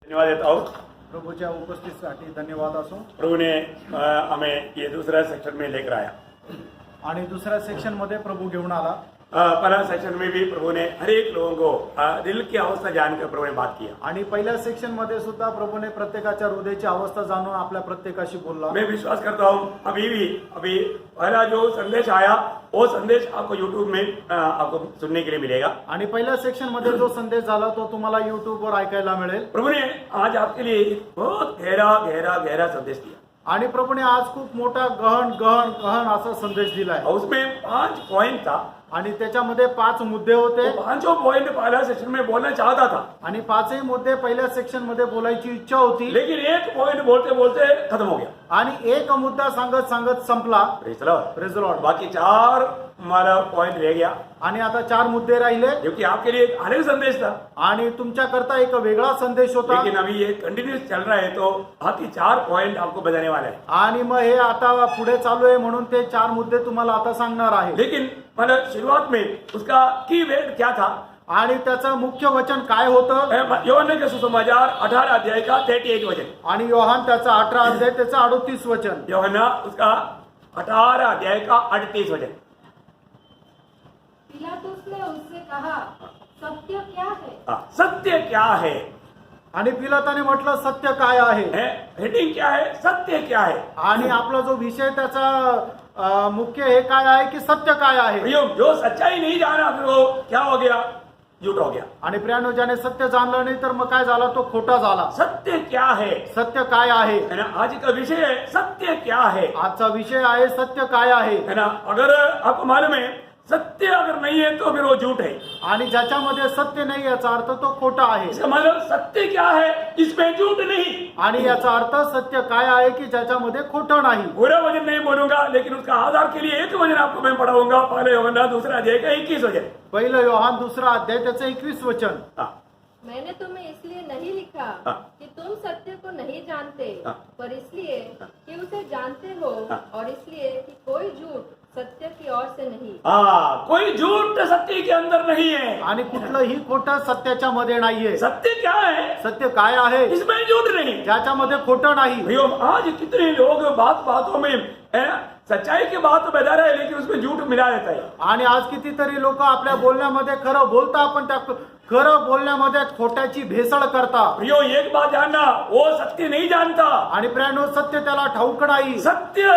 धन्यवाद देता हूँ। प्रभूच्या उपस्थितीसाठी धन्यवाद असो. प्रभु ने हमें ये दूसरा सेक्शन में लेकर आया. आणि दुसऱ्या सेक्शन मध्ये प्रभू घेऊन आला. पहला सेक्शन में भी प्रभु ने हर एक लोगों को दिल की अवस्था जानकर प्रभु ने बात किया. आणि पहिल्या सेक्शन मध्ये सुद्धा प्रभूने प्रत्येकाच्या हृदयाची अवस्था जाणून आपल्या प्रत्येकाशी बोलला. मैं विश्वास करता हूँ अभी पहला जो संदेश आया वो संदेश आपको यूट्यूब में आपको सुनने के लिए मिलेगा. आणि पहिल्या सेक्शन मध्ये जो संदेश झाला तो तुम्हाला युट्यूब वर ऐकायला मिळेल. प्रभु ने आज आपके लिए एक बहुत गहरा गहरा गहरा संदेश दिया. आणि प्रभूने आज खूप मोठा गहन गहन गहन असा संदेश दिलाय. और उसमें 5 पॉइंट था. आणि त्याच्यामध्ये 5 मुद्दे होते. तो 5 पॉइंट पहला सेक्शन में बोलना चाहता था. आणि 5ही मुद्दे पहिल्या सेक्शन मध्ये बोलायची इच्छा होती. लेकिन एक पॉइंट बोलते बोलते खत्म हो गया. आणि एक मुद्दा सांगत सांगत संपला. Praise the Lord. Lord. बाकी 4 हमारा पॉइंट रह गया. आणि आता 4 मुद्दे राहिले. क्योंकि आपके लिए एक अलग संदेश था. आणि तुमच्याकरता एक वेगळा संदेश होता. लेकिन अभी ये कंटिन्यूस चल रहा है तो बाकी 4 पॉइंट आपको बताने वाला है. आणि मग हे आता पुढे चालू आहे म्हणून ते 4 मुद्दे तुम्हाला आता सांगणार आहे. लेकिन मतलब शुरुआत में उसका की वर्ड क्या था. आणि त्याचं मुख्य वचन काय होतं. यूहन्ना के सुसमाचार 18 अध्याय का 38 वचन. आणि योहान त्याचा 18 अध्याय त्याचं 38 वचन. यूहन्ना उसका 18 अध्याय का 38 वचन. पिलातुस ने उससे कहा, सत्य क्या है? सत्य क्या है. आणि पिलाताने म्हटलं सत्य काय आहे. हेडिंग क्या है, सत्य क्या है. आणि आपला जो विषय त्याचा मुख्य हे काय आहे की सत्य काय आहे. जो सच्चाई नहीं जाना फिर वो क्या हो गया, झूठ हो गया. आणि प्रियानो ज्याने सत्य जाणलं नाही तर मग काय झाला, तो खोटा झाला. सत्य क्या है. सत्य काय आहे. है ना. आज का विषय है सत्य क्या है. आजचा विषय आहे सत्य काय आहे. है ना. अगर आपको मालूम है सत्य अगर नहीं है तो फिर वो झूठ है. आणि ज्याच्यामध्ये सत्य नाही याचा अर्थ तो खोटा आहे. इसका मतलब सत्य क्या है, इसमें झूठ नहीं. आणि याचा अर्थ सत्य काय आहे की ज्याच्यामध्ये खोटं नाही. पूरा वचन नहीं बोलूंगा लेकिन उसका आधार के लिए एक वचन आपको मैं पढ़ाऊंगा. पहले यूहन्ना दूसरा अध्याय का 21 वचन. पहिलं योहान दुसरा अध्याय त्याचं 21 वचन. मैंने तुम्हें इसलिए नहीं लिखा कि तुम सत्य को नहीं जानते, पर इसलिए कि उसे जानते हो, और इसलिए कि कोई झूठ सत्य की ओर से नहीं. कोई झूठ सत्य के अंदर नहीं है. आणि कुठलंही खोटं सत्याच्या मध्ये नाहीये. सत्य क्या है, सत्य काय आहे. इसमें झूठ नहीं. ज्याच्यामध्ये खोटं नाही. भैया आज कितने लोग बातों में सच्चाई की बात तो बता रहे हैं लेकिन उसमें झूठ मिला देता है. आणि आज कितीतरी लोक आपल्या बोलण्यामध्ये खरं बोलता पण त्या खरं बोलण्यामध्ये खोट्याची भेसळ करता. भैया एक बात जानना, वो सत्य नहीं जानता. आणि प्रियानो सत्य त्याला ठाऊक नाही. सत्य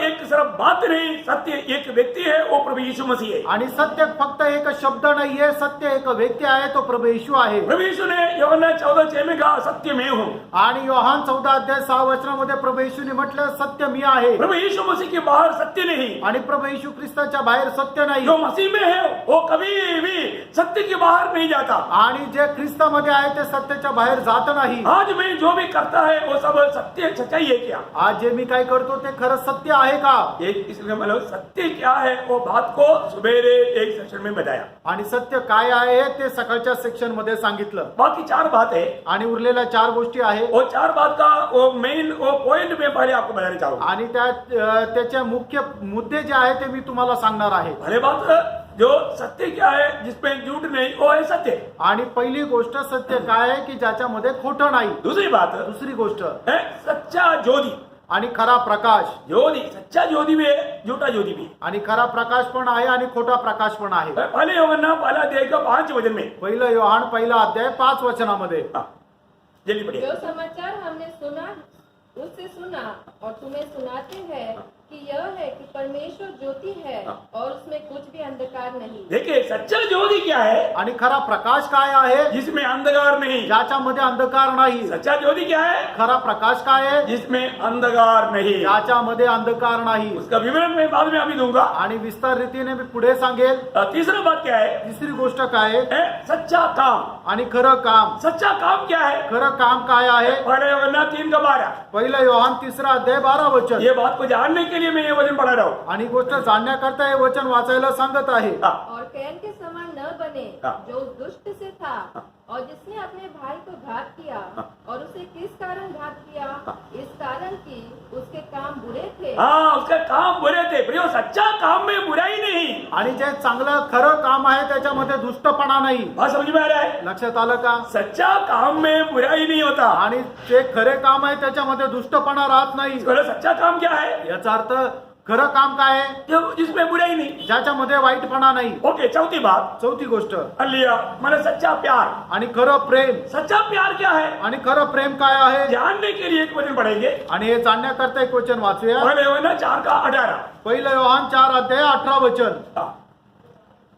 एक सिर्फ बात नहीं, सत्य एक व्यक्ती है, वो प्रभु यीशु मसीह है. आणि सत्य फक्त एक शब्द नाहीये, सत्य एक व्यक्ती आहे, तो प्रभू येशू आहे. प्रभु यीशु ने यूहन्ना 14:6 में कहा सत्य मैं हूँ. आणि योहान 14 अध्याय 6 वचनामध्ये प्रभू येशूने म्हटलं सत्य मी आहे. प्रभु यीशु मसीह के बाहर सत्य नहीं. आणि प्रभू येशू ख्रिस्ताच्या बाहेर सत्य नाही. जो मसीह में है वो कभी भी सत्य के बाहर नहीं जाता. आणि जे ख्रिस्तामध्ये आहे ते सत्याच्या बाहेर जात नाही. आज मैं जो भी करता है वो सब सत्य सच्चाई है क्या. आज जे मी काय करतो ते खरं सत्य आहे का. इसलिए मतलब सत्य क्या है वो बात को सुबेरे एक सेक्शन में बताया. आणि सत्य काय आहे ते सकाळच्या सेक्शन मध्ये सांगितलं. बाकी 4 बात है आणि उरलेल्या 4 गोष्टी आहे. वो 4 बात का वो मेन वो पॉइंट में पहले आपको बताना चाहूंगा. आणि त्याचे मुख्य मुद्दे जे आहे ते मी तुम्हाला सांगणार आहे. पहले बात जो सत्य क्या है जिसमें झूठ नहीं वो है सत्य. आणि पहिली गोष्ट सत्य काय आहे की ज्याच्यामध्ये खोटं नाही. दूसरी बात दुसरी गोष्ट है सच्चा ज्योति. आणि खरा प्रकाश. ज्योति सच्चा ज्योति भी है, झूठा ज्योति भी है. आणि खरा प्रकाश पण आहे आणि खोटा प्रकाश पण आहे. पहले यूहन्ना पहला अध्याय का 5 वचन में. पहिलं योहान पहिला अध्याय 5 वचनामध्ये. जल्दी पढ़िए. जो समाचार हमने सुना उससे सुना और तुम्हें सुनाते हैं कि यह है कि परमेश्वर ज्योति है और उसमें कुछ भी अंधकार नहीं. देखिए सच्चा ज्योति क्या है. आणि खरा प्रकाश काय आहे. जिसमें अंधकार नहीं. ज्याच्यामध्ये अंधकार नाही. सच्चा ज्योति क्या है. खरा प्रकाश काय आहे. जिसमें अंधकार नहीं. ज्याच्यामध्ये अंधकार नाही. उसका विवरण मैं बाद में अभी दूंगा. आणि विस्तार रीतीने मी पुढे सांगेल. तीसरा बात क्या है. तिसरी गोष्ट काय आहे. सच्चा काम. आणि खरं काम. सच्चा काम क्या है. खरं काम काय आहे. पहले यूहन्ना 3:12. पहिलं योहान 3 अध्याय 12 वचन. ये बात को जानने के लिए मैं ये वचन पढ़ा रहा हूँ. आणि गोष्ट जाणण्याकरता हे वचन वाचायला सांगत आहे. और कैन के समान न बने जो उस दुष्ट से था और जिसने अपने भाई को घात किया, और उसे किस कारण घात किया. इस कारण कि उसके काम बुरे थे हाँ उसका काम बुरे थे प्रियो, सच्चा काम में बुराई नहीं। आणि जे चांगलं खरं काम आहे त्याच्यामध्ये दुष्टपणा नाही. बात समझ में आ रहा है? लक्षात आलं का? सच्चा काम में बुराई नहीं होता। आणि जे खरे काम आहे त्याच्यामध्ये दुष्टपणा राहत नाही. इसको सच्चा काम क्या है? याचा अर्थ खरं काम काय आहे? जो जिसमें बुराई नहीं। ज्याच्यामध्ये वाईटपणा नाही. ओके, चौथी बात, चौथी गोष्ट, लिया मैंने सच्चा प्यार। आणि खरं प्रेम. सच्चा प्यार क्या है? आणि खरं प्रेम काय आहे? जानने के लिए एक वचन पढ़ेंगे, आणि हे जाणण्याकरता एक वचन वाचूया. पहले योहन्ना 4:18। पहिलं योहान 4:18 वचन.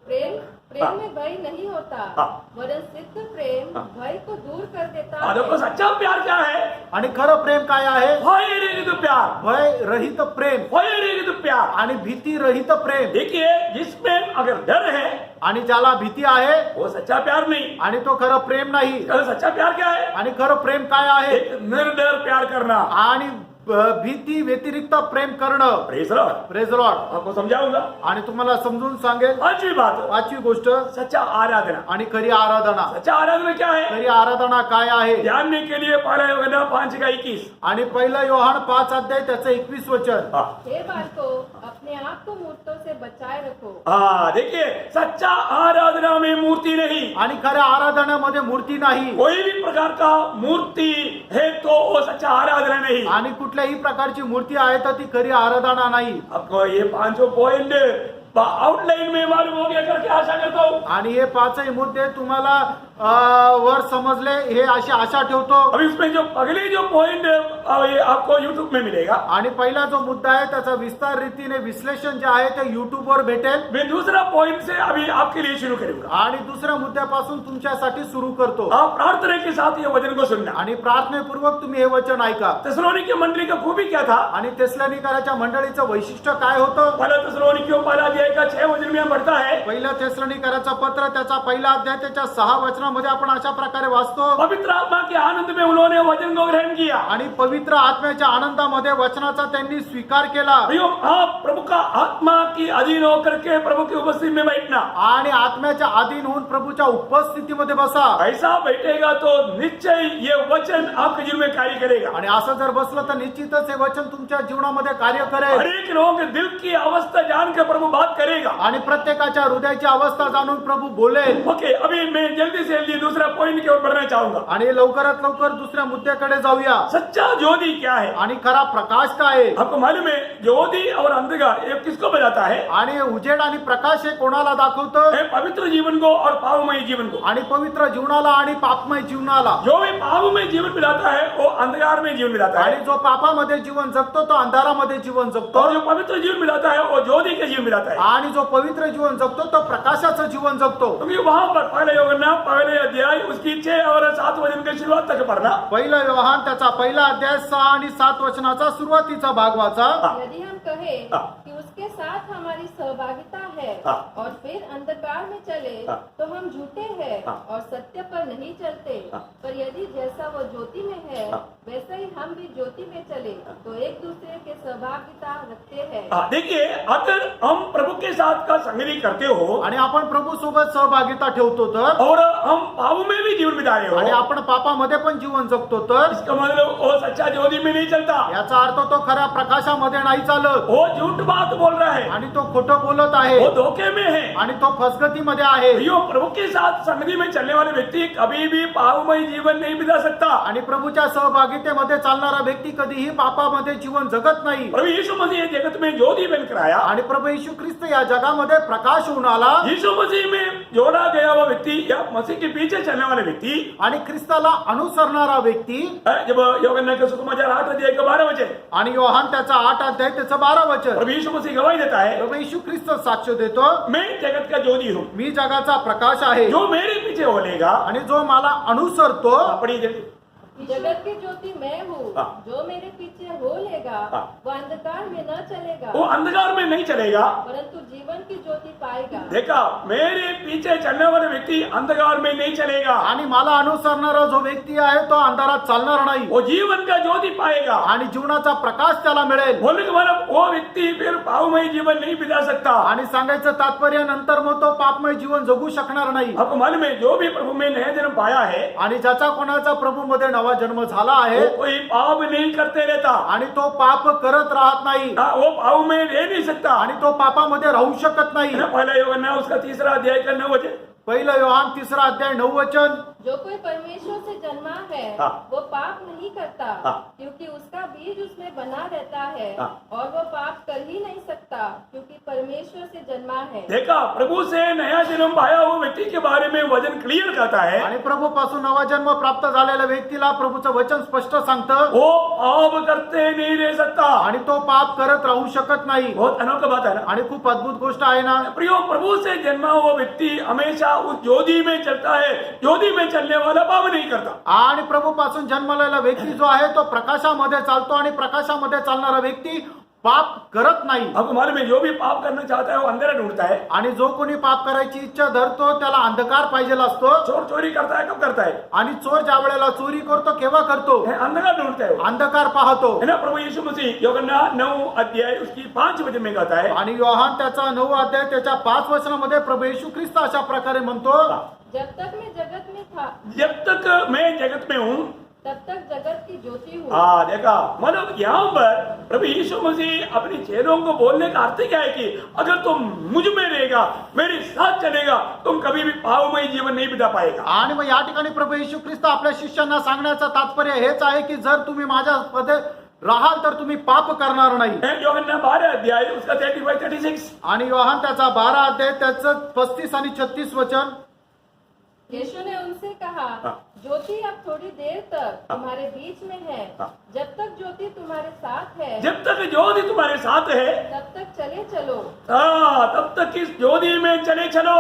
प्रेम प्रेम में भय नहीं होता, हाँ। वरन सिद्ध प्रेम भय को दूर कर देता हाँ, देखो है। सच्चा प्यार क्या है? आणि खरं प्रेम काय आहे? भय रहित प्यार। भय रहित प्रेम भय रहित प्यार। आणि भीती रहित प्रेम. देखिए, जिसमें अगर डर है आणि ज्याला भीती आहे वो सच्चा प्यार नहीं। आणि तो खरं प्रेम नाही. सच्चा प्यार क्या है? आणि खरं प्रेम काय आहे? एक निर्डर प्यार करना। आणि भीती व्यतिरिक्त प्रेम करणं. Praise Lord. Praise Lord. आपको समझाऊंगा। आणि तुम्हाला समजून सांगेल. पांचवी बात, पाचवी गोष्ट, सच्चा आराधना। आणि खरी आराधना. सच्चा आराधना क्या है? खरी आराधना काय आहे? जानने के लिए पहला योहन्ना 5:21। आणि पहिलं योहान 5 त्याचं 21 वचन. हे बालको, अपने आप को मूर्तों से बचाए रखो। हाँ, देखिए, सच्चा आराधना में मूर्ति नहीं। आणि खऱ्या आराधनामध्ये मूर्ती नाही. कोई भी प्रकार का मूर्ति है तो वो सच्चा आराधना नहीं। आणि कुठल्याही प्रकारची मूर्ती आहे तर ती खरी आराधना नाही. आपको ये 5 पॉइंट आउटलाइन में मालूम हो गया करके आशा करता हूँ। आणि हे पाचही मुद्दे तुम्हाला वर समजले हे अशी आशा ठेवतो. अभी उसमें जो अगले जो पॉइंट ये आपको YouTube में मिलेगा। आणि पहिला जो मुद्दा आहे त्याचा विस्तार रीतीने विश्लेषण जे आहे ते YouTube वर भेटेल. मैं दूसरा पॉइंट से अभी आपके लिए शुरू करूंगा। आणि दुसऱ्या मुद्द्यापासून तुमच्यासाठी सुरू करतो. आप प्रार्थना के साथ ये वचन को सुनना। आणि प्रार्थनेपूर्वक तुम्ही हे वचन ऐका. थिस्सलुनीके मंडली का खूबी क्या था? आणि तेसलोनिकराच्या मंडळीचं वैशिष्ट्य काय होतं? पहला थिस्सलुनीकियों पहला अध्याय का 6 वचन में पढ़ता है, पहिलं तेसलोनिकराचं पत्र त्याचा पहिला अध्याय त्याच्या 6 वचनामध्ये आपण अशा प्रकारे वाचतो. पवित्र आत्मा के आनंद में उन्होंने वचन को ग्रहण किया। आणि पवित्र आत्म्याच्या आनंदामध्ये वचनाचा त्यांनी स्वीकार केला. भाइयों, आप प्रभु का आत्मा की अधीन होकर के प्रभु की उपस्थिति में बैठना। आणि आत्म्याच्या अधीन होऊन प्रभूच्या उपस्थितीमध्ये बसा. ऐसा बैठेगा तो निश्चय ये वचन आपके जीवन में कार्य करेगा। आणि असं जर बसलं तर निश्चितच हे वचन तुमच्या जीवनामध्ये कार्य करेल. हर एक लोगों के दिल की अवस्था जान के प्रभु बात करेगा। आणि प्रत्येकाच्या हृदयाची अवस्था जाणून प्रभू बोलेल. ओके, अभी मैं जल्दी से जल्दी दूसरा पॉइंट की ओर बढ़ना चाहूंगा। आणि लवकरात लवकर दुसऱ्या मुद्द्याकडे जाऊया. सच्चा ज्योति क्या है? आणि खरा प्रकाश काय आहे? आपको मालूम है, ज्योति और अंधकार ये किसको बताता है? आणि उजेड आणि प्रकाश हे कोणाला दाखवतं? है पवित्र जीवन को और पापमय जीवन को। आणि पवित्र जीवनाला आणि पापमय जीवनाला. जो भी पापमय जीवन बिताता है वो अंधकार में जीवन बिताता आणि है, जो पापामध्ये जीवन जगतो तो अंधारामध्ये जीवन जगतो. और जो पवित्र जीवन बिताता है वो ज्योति के जीवन बिताता है। आणि जो पवित्र जीवन जगतो तो प्रकाशाचं जीवन जगतो. क्योंकि वहां पर पहले योहन्ना पहले अध्याय उसकी 6 और 7 वचन की शुरुआत तक पढ़ना। पहिलं योहान त्याचा पहिला अध्याय 6 आणि 7 वचनाचा सुरुवातीचा भाग वाचा. यदि हम कहें कि उसके साथ हमारी सहभागिता है और फिर अंधकार में चले तो हम झूठे हैं और सत्य पर नहीं चलते। पर यदि जैसा वो ज्योति में है वैसे ही हम भी ज्योति में चले तो एक दूसरे के सहभागिता रखते हैं। देखिए, अगर हम प्रभु के साथ का संगति करते हो आणि आपण प्रभू सोबत सहभागिता ठेवतो तर, और हम पाप में भी जीवन बिता रहे आणि हो, आपण पापामध्ये पण जीवन जगतो तर, इसका मतलब वो सच्चा ज्योति में नहीं चलता, याचा अर्थ तो खऱ्या प्रकाशामध्ये नाही चालत. वो झूठ बात बोल रहा है, आणि तो खोटं बोलत आहे. वो धोखे में है। आणि तो फसगतीमध्ये आहे. भाइयों, प्रभु के साथ संगति में चलने वाले व्यक्ति कभी भी पापमय जीवन नहीं बिता सकता। आणि प्रभूच्या सहभागितेमध्ये चालणारा व्यक्ति कधीही पापामध्ये जीवन जगत नाही. प्रभु यीशु मसीह जगत में ज्योति बनकर आया। आणि प्रभू येशू ख्रिस्त या जगामध्ये प्रकाश होऊन आला. यीशु मसीह में जोड़ा गया हुआ व्यक्ति या मसीह के पीछे चलने वाले व्यक्ति, आणि ख्रिस्ताला अनुसरणारा व्यक्ती. जब योहन्ना के सुसमाचार 8 अध्याय का 12 वचन, आणि योहान त्याचा 8 अध्याय त्याचं 12 वचन. प्रभु यीशु मसीह गवाही देता है, प्रभू येशू ख्रिस्त साक्ष देतो, मैं जगत का ज्योति हूँ, मी जगाचा प्रकाश आहे. जो मेरे पीछे बोलेगा। आणि जो मला अनुसरतो, पढ़िए जल्दी। जगत की ज्योति मैं हूँ, हाँ। जो मेरे पीछे हो लेगा हाँ। वो अंधकार में न चलेगा वो अंधकार में नहीं चलेगा, परंतु जीवन की ज्योति पाएगा। देखा, मेरे पीछे चलने वाले व्यक्ति अंधकार में नहीं चलेगा, आणि मला अनुसरणारा जो व्यक्ती आहे तो अंधारात चालणार नाही. वो जीवन का ज्योति पाएगा। आणि जीवनाचा प्रकाश त्याला मिळेल. बोलने का मतलब वो व्यक्ति फिर पापमय जीवन नहीं बिता सकता। आणि सांगायचं तात्पर्य नंतर मग तो पापमय जीवन जगू शकणार नाही. आपको मालूम है, जो भी प्रभु में नया जन्म पाया है, आणि ज्याचा कोणाचा प्रभू मध्ये नवा नवा जन्म झाला आहे वो कोई पाप नहीं करते रहता, आणि तो पाप करत राहत नाही वो पाप में रह नहीं सकता। आणि तो पापामध्ये राहू शकत नाही। पहला यूहन्ना उसका 3 अध्याय का 9 वचन, पहिला योहान 3 अध्याय 9 वचन, जो कोई परमेश्वर से जन्मा है हाँ। वो पाप नहीं करता, हाँ। क्योंकि उसका बीज उसमें बना रहता है, हाँ। और वो पाप कर ही नहीं सकता, क्योंकि परमेश्वर से जन्मा है। देखा, प्रभु से नया जन्म पाया हुआ व्यक्ति के बारे में वचन क्लियर कहता है, आणि प्रभूपासून नवा जन्म प्राप्त झालेल्या व्यक्तीला प्रभूचं वचन स्पष्ट सांगतं वो पाप करते नहीं रह सकता। आणि तो पाप करत राहू शकत नाही। बहुत अनोखा बात है ना। आणि खूप अद्भुत गोष्ट आहे ना। प्रियो, प्रभु से जन्मा हुआ व्यक्ति हमेशा उस ज्योति में चलता है, ज्योति में चलने वाला पाप नहीं करता। आणि प्रभूपासून जन्मलेला व्यक्ती जो आहे तो प्रकाशामध्ये चालतो आणि प्रकाशामध्ये चालणारा व्यक्ती पाप करत नाही। आपको मालूम है, जो भी पाप करना चाहता है वो अंधेरा ढूंढता है। आणि जो कोणी पाप करायची इच्छा धरतो त्याला अंधकार पाहिजेला असतो। चोर चोरी करता है, कब करता है? आणि चोर ज्या वेळेला चोरी करतो केव्हा करतो? अंधकार ढूंढता है वो। अंधकार पाहतो है ना। प्रभु यीशु मसीह यूहन्ना 9 अध्याय उसकी 5 वचन में कहता है, आणि योहान त्याचा 9 अध्याय त्याच्या 5 वचनामध्ये प्रभू येशू ख्रिस्त अशा प्रकारे म्हणतो, जब तक मैं जगत में था जब तक मैं जगत में हूँ, तब तक जगत की ज्योति हूँ। हाँ, देखा, मतलब यहाँ पर प्रभु यीशु मसीह अपने चेलों को बोलने का अर्थ क्या है कि अगर तुम मुझ में रहेगा, मेरे साथ चलेगा, तुम कभी भी पापमय जीवन नहीं बिता पाएगा। आणि मग या ठिकाणी प्रभू येशू ख्रिस्त आपल्या शिष्यांना सांगण्याचं तात्पर्य हेच आहे की जर तुम्ही माझ्यामध्ये राहाल तर तुम्ही पाप करणार नाही। यूहन्ना 12 अध्याय उसका 35-36, आणि योहान त्याचा 12 अध्याय त्याचं 35 आणि 36 वचन, यीशु ने उनसे कहा, हाँ। ज्योति अब थोड़ी देर तक तुम्हारे बीच में है, हाँ। जब तक ज्योति तुम्हारे साथ है जब तक ज्योति तुम्हारे साथ है, तब तक चले चलो। तब तक इस ज्योति में चले चलो।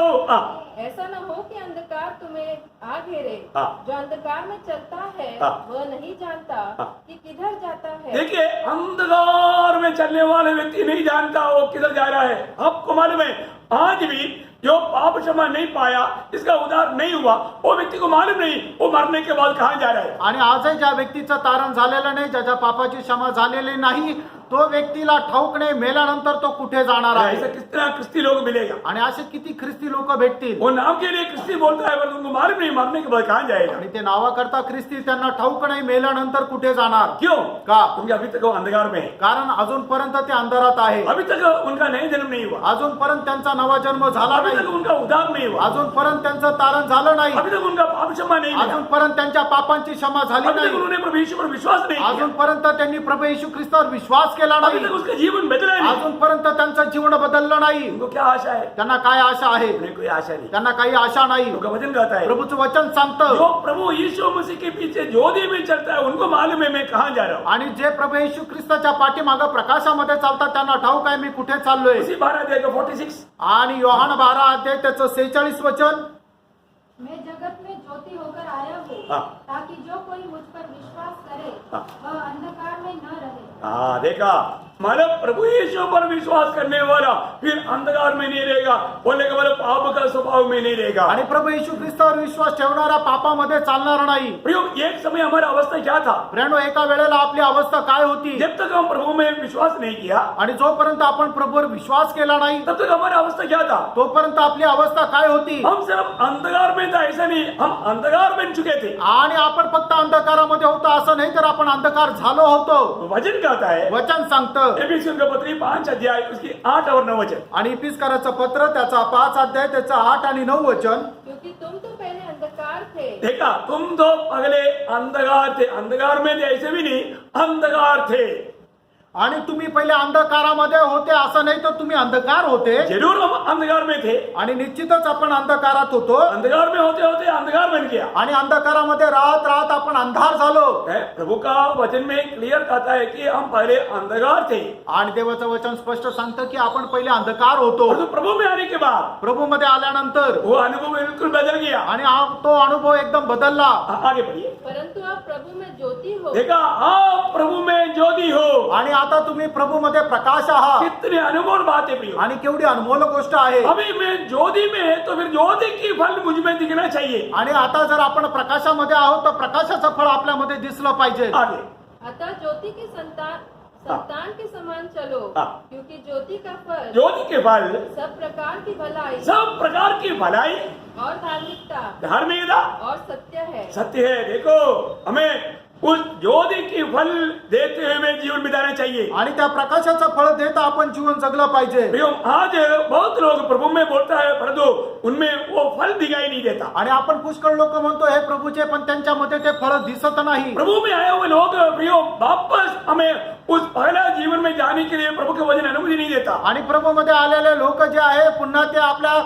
ऐसा न हो कि अंधकार तुम्हें आ घेरे। हाँ। जो अंधकार में चलता है हाँ। वह नहीं जानता हाँ। कि किधर जाता है। देखिए, अंधकार में चलने वाले व्यक्ति नहीं जानता वो किधर जा रहा है। आपको मालूम है, आज भी जो पाप क्षमा नहीं पाया, इसका उद्धार नहीं हुआ, वो व्यक्ति को मालूम नहीं वो मरने के बाद कहाँ जा रहा है। आणि आजही ज्या व्यक्तीचं तारण झालेलं नाही, ज्याच्या पापाची क्षमा झालेली नाही, तो व्यक्तीला ठाऊक नाही मेल्यानंतर तो कुठे जाणार ऐसा आहे। कितना ख्रिस्ती लोग मिलेगा, आणि असे किती ख्रिस्ती लोक भेटतील, वो नाम के लिए ख्रिस्ती बोलता है, पर उनको मालूम नहीं मरने के बाद कहाँ जाएगा। आणि ते नावाकरता ख्रिस्ती, त्यांना ठाऊक नाही मेल्यानंतर कुठे जाणार। क्यों? का? क्योंकि अभी तक वो अंधकार में है, कारण अजूनपर्यंत ते अंधारात आहे, अभी तक उनका नया जन्म नहीं हुआ, अजूनपर्यंत त्यांचा नवा जन्म झाला अभी तक नाही, उनका उद्धार नहीं हुआ, अजूनपर्यंत त्यांचं तारण झालं नाही, अभी तक उनका पाप क्षमा नहीं मिला, अजूनपर्यंत त्यांच्या पापांची क्षमा झाली अभी तक नाही, उन्होंने प्रभु यीशु पर विश्वास नहीं किया, अजूनपर्यंत त्यांनी प्रभू येशू ख्रिस्तावर विश्वास केला अभी नाही, तक उसका जीवन बदला नहीं। अजूनपर्यंत त्यांचं जीवन बदललं नाही। उनको क्या आशा है? त्यांना काय आशा आहे? उन्हें कोई आशा नहीं। त्यांना काही आशा नाही। उनका वचन कहता है, प्रभूचं वचन सांगतं, जो प्रभु यीशु मसीह के पीछे ज्योति में चलता है उनको मालूम है मैं कहाँ जा रहा हूँ। आणि जे प्रभू येशू ख्रिस्ताच्या पाठीमागं प्रकाशामध्ये चालतात त्यांना ठाऊक आहे मी कुठे चाललोय। उसी 12 अध्याय का 46, आणि योहान 12 अध्याय त्याचं 46 वचन, मैं जगत में ज्योति होकर आया हूँ, हाँ। ताकि जो कोई मुझ पर विश्वास करे हाँ। वह अंधकार में न रहे। हाँ, देखा, मतलब प्रभु यीशु पर विश्वास करने वाला फिर अंधकार में नहीं रहेगा, बोले के मतलब पाप का स्वभाव में नहीं रहेगा। आणि प्रभू येशू ख्रिस्तावर विश्वास ठेवणारा पापामध्ये चालणार नाही। प्रियो, एक समय हमारा अवस्था क्या था? प्रियानो, एका वेळेला आपली अवस्था काय होती? जब तक हम प्रभु में विश्वास नहीं किया, आणि जोपर्यंत आपण प्रभूवर विश्वास केला नाही तब तक हमारा अवस्था क्या था? तोपर्यंत आपली अवस्था काय होती? हम सिर्फ अंधकार में था, ऐसा नहीं, हम अंधकार बन चुके थे। आणि आपण फक्त अंधकारामध्ये होतो असं नाही, तर आपण अंधकार झालो होतो। वचन कहता है, वचन सांगतं, एफिसियों का पत्री 5 अध्याय उसकी 8 और 9 वचन, आणि इफिसकाराचं पत्र त्याचा 5 अध्याय त्याचा 8 आणि 9 वचन, क्योंकि तुम तो पहले अंधकार थे। देखा, तुम तो पहले अंधकार थे, अंधकार में थे ऐसे भी नहीं, अंधकार थे। आणि तुम्ही पहिले अंधकारामध्ये होते असं नाही, तर तुम्ही अंधकार होते। जरूर हम अंधकार में थे, आणि निश्चितच आपण अंधकारात होतो, अंधकार में होते होते अंधकार बन गया। आणि अंधकारामध्ये राहत राहत आपण अंधार झालो। प्रभु का वचन में क्लियर कहता है कि हम पहले अंधकार थे, आणि देवाचं वचन स्पष्ट सांगतं की आपण पहिले अंधकार होतो, और तो प्रभु में आने के बाद प्रभूमध्ये आल्यानंतर वो अनुभव बिल्कुल बदल गया। आणि तो अनुभव एकदम बदलला। आगे बढ़िए, परंतु आप प्रभु में ज्योति हो। देखा, आप प्रभु में ज्योति हो। आणि आता तुम्ही प्रभूमध्ये प्रकाश आहात। कितनी अनमोल बात है प्रियो, आणि केवढी अनमोल गोष्ट आहे। अभी मैं ज्योति में है तो फिर ज्योति की फल मुझ में दिखना चाहिए। आणि आता जर आपण प्रकाशामध्ये आहोत तर प्रकाशाचं फळ आपल्यामध्ये दिसलं पाहिजे। आगे, अतः ज्योति की संतान के समान चलो, हाँ। क्योंकि ज्योति का फल ज्योति के फल सब प्रकार की भलाई सब प्रकार की भलाई, और धार्मिकता धार्मिकता और सत्य है। सत्य है। देखो, हमें उस ज्योति की फल देते हुए हमें जीवन बिताना चाहिए। आणि त्या प्रकाशाचं फळ देत आपण जीवन जगलं पाहिजे। प्रियो, आज बहुत लोग प्रभु में बोलता है परंतु उनमें वो फल दिखाई नहीं देता। आणि आपण पुष्कळ लोक म्हणतो हे प्रभूचे, पण त्यांच्यामध्ये ते फळ दिसत नाही। प्रभु में आए हुए लोग प्रियो वापस हमें उस पहला जीवन में जाने के लिए प्रभु के वचन अनुमति नहीं देता। आणि प्रभूमध्ये आलेले लोक जे आहे पुन्हा ते आपल्या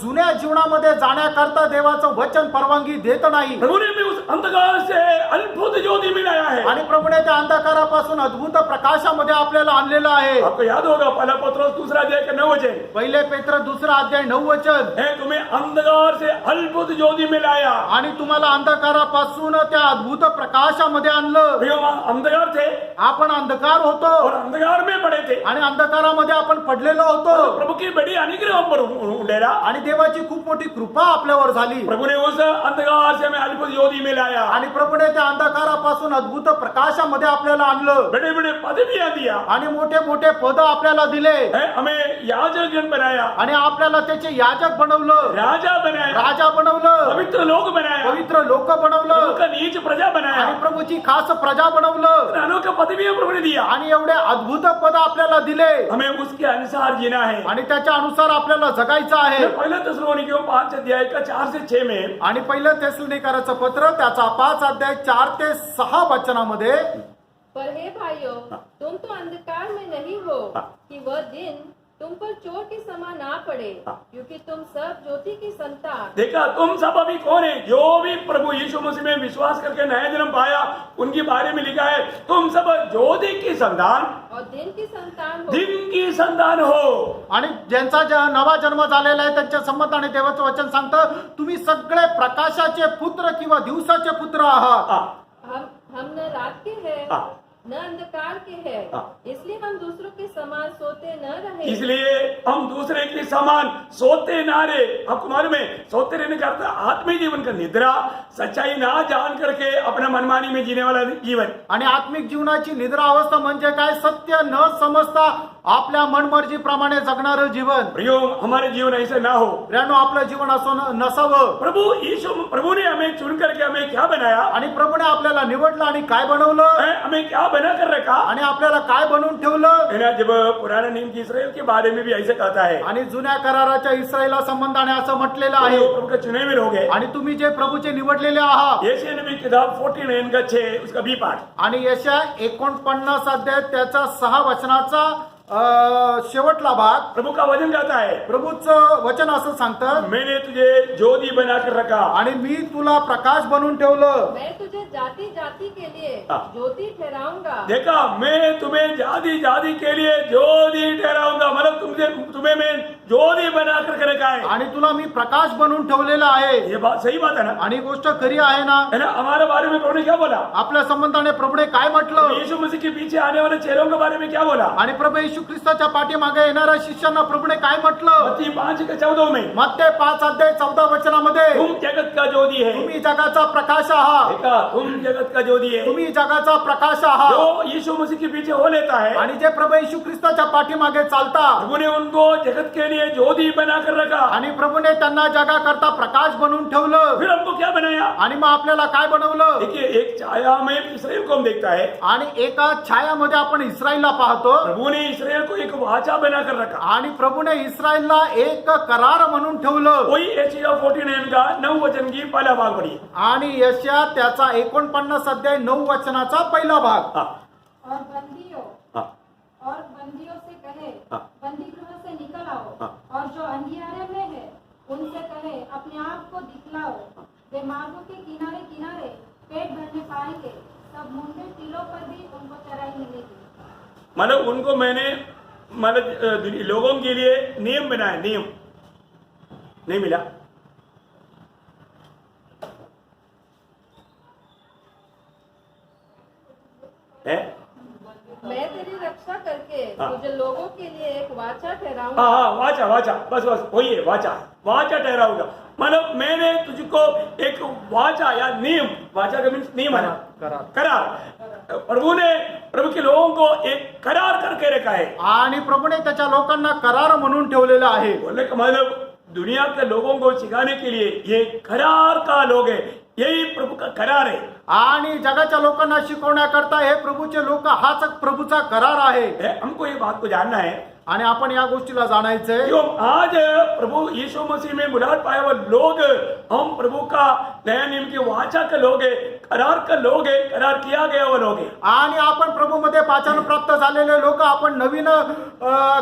जुन्या जीवनामध्ये जाण्याकरता देवाचं वचन परवानगी देत नाही। प्रभु ने हमें उस अंधकार से अद्भुत ज्योति में लाया है। आणि प्रभूने त्या अंधकारापासून अद्भुत प्रकाशामध्ये आपल्याला आणलेलं आहे। आपको याद होगा पहला पत्रोस दूसरा अध्याय का 9 वचन, पहिले पेत्र दुसरा अध्याय 9 वचन, है तुम्हें अंधकार से अद्भुत ज्योति में लाया। आणि तुम्हाला अंधकारापासून त्या अद्भुत प्रकाशामध्ये आणलं। प्रियो, अंधकार थे आपण अंधकार होतो और अंधकार में पड़े थे, आणि अंधकारामध्ये आपण पडलेलो होतो। प्रभु की बड़ी अनुग्रह हम पर उडेरा आणि देवाची खूप मोठी कृपा आपल्यावर झाली। प्रभु ने उस अंधकार से हमें अद्भुत ज्योति में लाया। आणि प्रभूने त्या अंधकारापासून अद्भुत प्रकाशामध्ये आपल्याला आणलं। बड़े बड़े पदवियां दिया, आणि मोठे मोठे पद आपल्याला दिले, है हमें याजकगण बनाया, आणि आपल्याला त्याचे याजक बनवलं, राजा बनाया, राजा बनवलं, पवित्र लोक बनाया, पवित्र लोक बनवलं, प्रभु का नीच प्रजा बनाया। आणि प्रभूची खास प्रजा बनवलं। अनोखा पदवियां प्रभु ने दिया, आणि एवढे अद्भुत पद आपल्याला दिले, हमें उसके अनुसार जीना है। आणि त्याच्या अनुसार आपल्याला जगायचं आहे। पहले थिस्सलुनीकियों 5 अध्याय का 4 से 6 में, आणि पहिलं थिस्सलुनीकराचं पत्र त्याचा 5 अध्याय 4 ते 6 वचनामध्ये, पर हे भाइयों, तुम तो अंधकार में नहीं हो कि वह दिन तुम पर चोर के समान ना पड़े, क्योंकि तुम सब ज्योति की संतान। देखा तुम सब अभी कौन है? जो भी प्रभु यीशु मसीह में विश्वास करके नया जन्म पाया उनके बारे में लिखा है तुम सब ज्योति की संतान और दिन की संतान हो। दिन की संतान हो। आणि ज्यांचा नवा जन्म झालेला आहे त्यांच्या संबंधाने देवाचं वचन सांगतं तुम्ही सगळे प्रकाशाचे पुत्र किंवा दिवसाचे पुत्र आहात। हम न रात के हैं न अंधकार के हैं, इसलिए हम दूसरों के समान सोते न रहे। इसलिए हम दूसरे के समान सोते ना रहे। आपको मालूम है सोते रहने का अर्थ आत्मीय जीवन का निद्रा, सच्चाई ना जान करके अपना मनमानी में जीने वाला जीवन। आणि आत्मिक जीवनाची निद्रा अवस्था म्हणजे काय? सत्य न समजता आपल्या मनमर्जी प्रमाणे जगणारं जीवन। प्रियो, हमारे जीवन ऐसे ना हो। प्रियानो, आपलं जीवन असं नसावं। प्रभु ने हमें चुन करके हमें क्या बनाया? आणि प्रभूने आपल्याला निवडलं आणि काय बनवलं? हमें क्या बना कर रखा? आणि आपल्याला काय बनवून ठेवलं? है ना, जब पुराने नियम की इस्राएल के बारे में भी ऐसे कहता है, आणि जुन्या कराराच्या इस्रायला संबंधाने असं म्हटलेलं आहे, प्रभु के चुने हुए लोग हैं आणि तुम्ही जे प्रभूचे निवडलेले आहात। यशायाह नबी किताब 49 का 6 उसका बी पाठ, आणि यशाया 49 अध्याय त्याचा 6 वचनाचा शेवटला भाग प्रभु का वचन कहता है, प्रभूचं वचन असं सांगतं, मैंने तुझे ज्योति बना कर रखा आणि मी तुला प्रकाश बनवून ठेवलं। मैं तुझे जाति जाति के लिए ज्योति ठहराऊंगा। देखा, मैं तुम्हें जाति जाति के लिए ज्योति ठहराऊंगा, मतलब तुम्हें मैं ज्योति बना कर रखा है। आणि तुला मी प्रकाश बनवून ठेवलेला आहे। ये बात सही बात है ना? आणि गोष्ट खरी आहे ना? है ना? हमारे बारे में प्रभु ने क्या बोला? आपल्या संबंधाने प्रभूने काय म्हटलं? यीशु मसीह के पीछे आने वाले चेलों के बारे में क्या बोला? आणि प्रभू येशू ख्रिस्ताच्या पाठीमागे येणाऱ्या शिष्यांना प्रभूने काय म्हटलं? मत्ती 5 का 14 में, मत्ते 5 अध्याय 14 वचनामध्ये, तुम जगत का ज्योति है। तुम्ही जगाचा प्रकाश आहात। देखा, तुम जगत का ज्योति है। तुम्ही जगाचा प्रकाश आहात। जो यीशु मसीह के पीछे हो लेता है, आणि जे प्रभू येशू ख्रिस्ताच्या पाठीमागे चालतात, प्रभु ने उनको जगत के लिए ज्योति बना कर रखा। आणि प्रभूने त्यांना जगाकरता प्रकाश बनवून ठेवलं। फिर हमको क्या बनाया? आणि मग आपल्याला काय बनवलं? देखिए, एक छाया में इस्राएल को हम देखता है। आणि एका छायामध्ये आपण इस्रायलला पाहतो, प्रभु ने इस्राएल को एक वाचा बना कर रखा। आणि प्रभूने इस्रायलला एक करार म्हणून ठेवलं। वही यशायाह 49 का 9 वचन की पहला भाग पढ़िए। आणि यशया त्याचा 49 अध्याय 9 वचनाचा पहिला भाग। और बंदियों से कहे बंदी गृह से निकल आओ, और जो अंधियारे में है उनसे कहे अपने आप को दिखलाओ। वे मार्गों के किनारे किनारे पेट भरने पाएंगे, सब मुंडे टीलों पर भी उनको चराई मिलेगी। मतलब उनको मैंने लोगों के लिए नियम बनाया। नियम नहीं मिला है? मैं तेरी रक्षा करके तुझे लोगों के लिए एक वाचा ठहराऊंगा। हाँ, वाचा वाचा, बस वही है, वाचा वाचा ठहराऊंगा। मतलब मैंने तुझको एक वाचा या नियम, वाचा का मीन्स नियम है ना, करार। प्रभु के लोगों को एक करार करके रखा है। आणि प्रभूने त्याच्या लोकांना करार म्हणून ठेवलेला आहे। बोलने का मतलब दुनिया के लोगों को सिखाने के लिए ये करार का लोग है, यही प्रभु का करार है। आणि जगाच्या लोकांना शिकवण्याकरता हे प्रभूचे लोक हाच प्रभूचा करार आहे हमको ये बात को जानना है आणि आपण या गोष्टीला जाणायचंय कि हम आज प्रभु यीशु मसीह में बुलाहट पाए हुए लोग, हम प्रभु का नया नियम की वाचा के लोग है, करार का लोग है, करार किया गया वो लोग है। आणि आपण प्रभूमध्ये पाचन प्राप्त झालेले लोक, आपण नवीन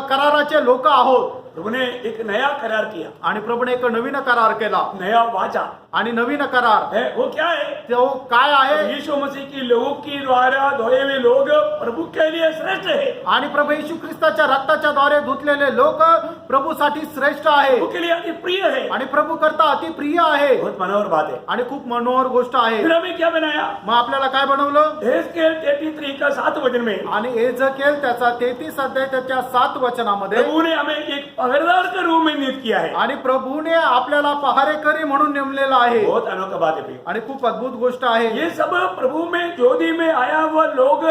कराराचे लोक आहोत। प्रभु ने एक नया करार किया आणि प्रभूने एक नवीन करार केला नया वाचा आणि नवीन करार है, वो क्या है? तो काय आहे? यीशु मसीह की लोगों की द्वारा धोए हुए लोग प्रभु के लिए श्रेष्ठ है, आणि प्रभू येशू ख्रिस्ताच्या रक्ताच्या द्वारे धुतलेले लोक प्रभूसाठी श्रेष्ठ आहे प्रभु के लिए अति प्रिय है। आणि प्रभू करता अति प्रिय आहे बहुत मनोहर बात है। आणि खूप मनोहर गोष्ट आहे। फिर हमें क्या बनाया? मग आपल्याला काय बनवलं? एहेजकेल 33 का 7 वचन में आणि एजकेल त्याचा 33 अध्याय त्याच्या 7 वचनामध्ये प्रभु ने हमें एक पहरेदार के रूप में नियुक्त किया है। आणि प्रभूने आपल्याला पहारेकरी म्हणून नेमलेला आहे बहुत अनोखा बात है प्रिय। आणि खूप अद्भुत गोष्ट आहे। ये सब प्रभु में ज्योति में आया हुआ लोग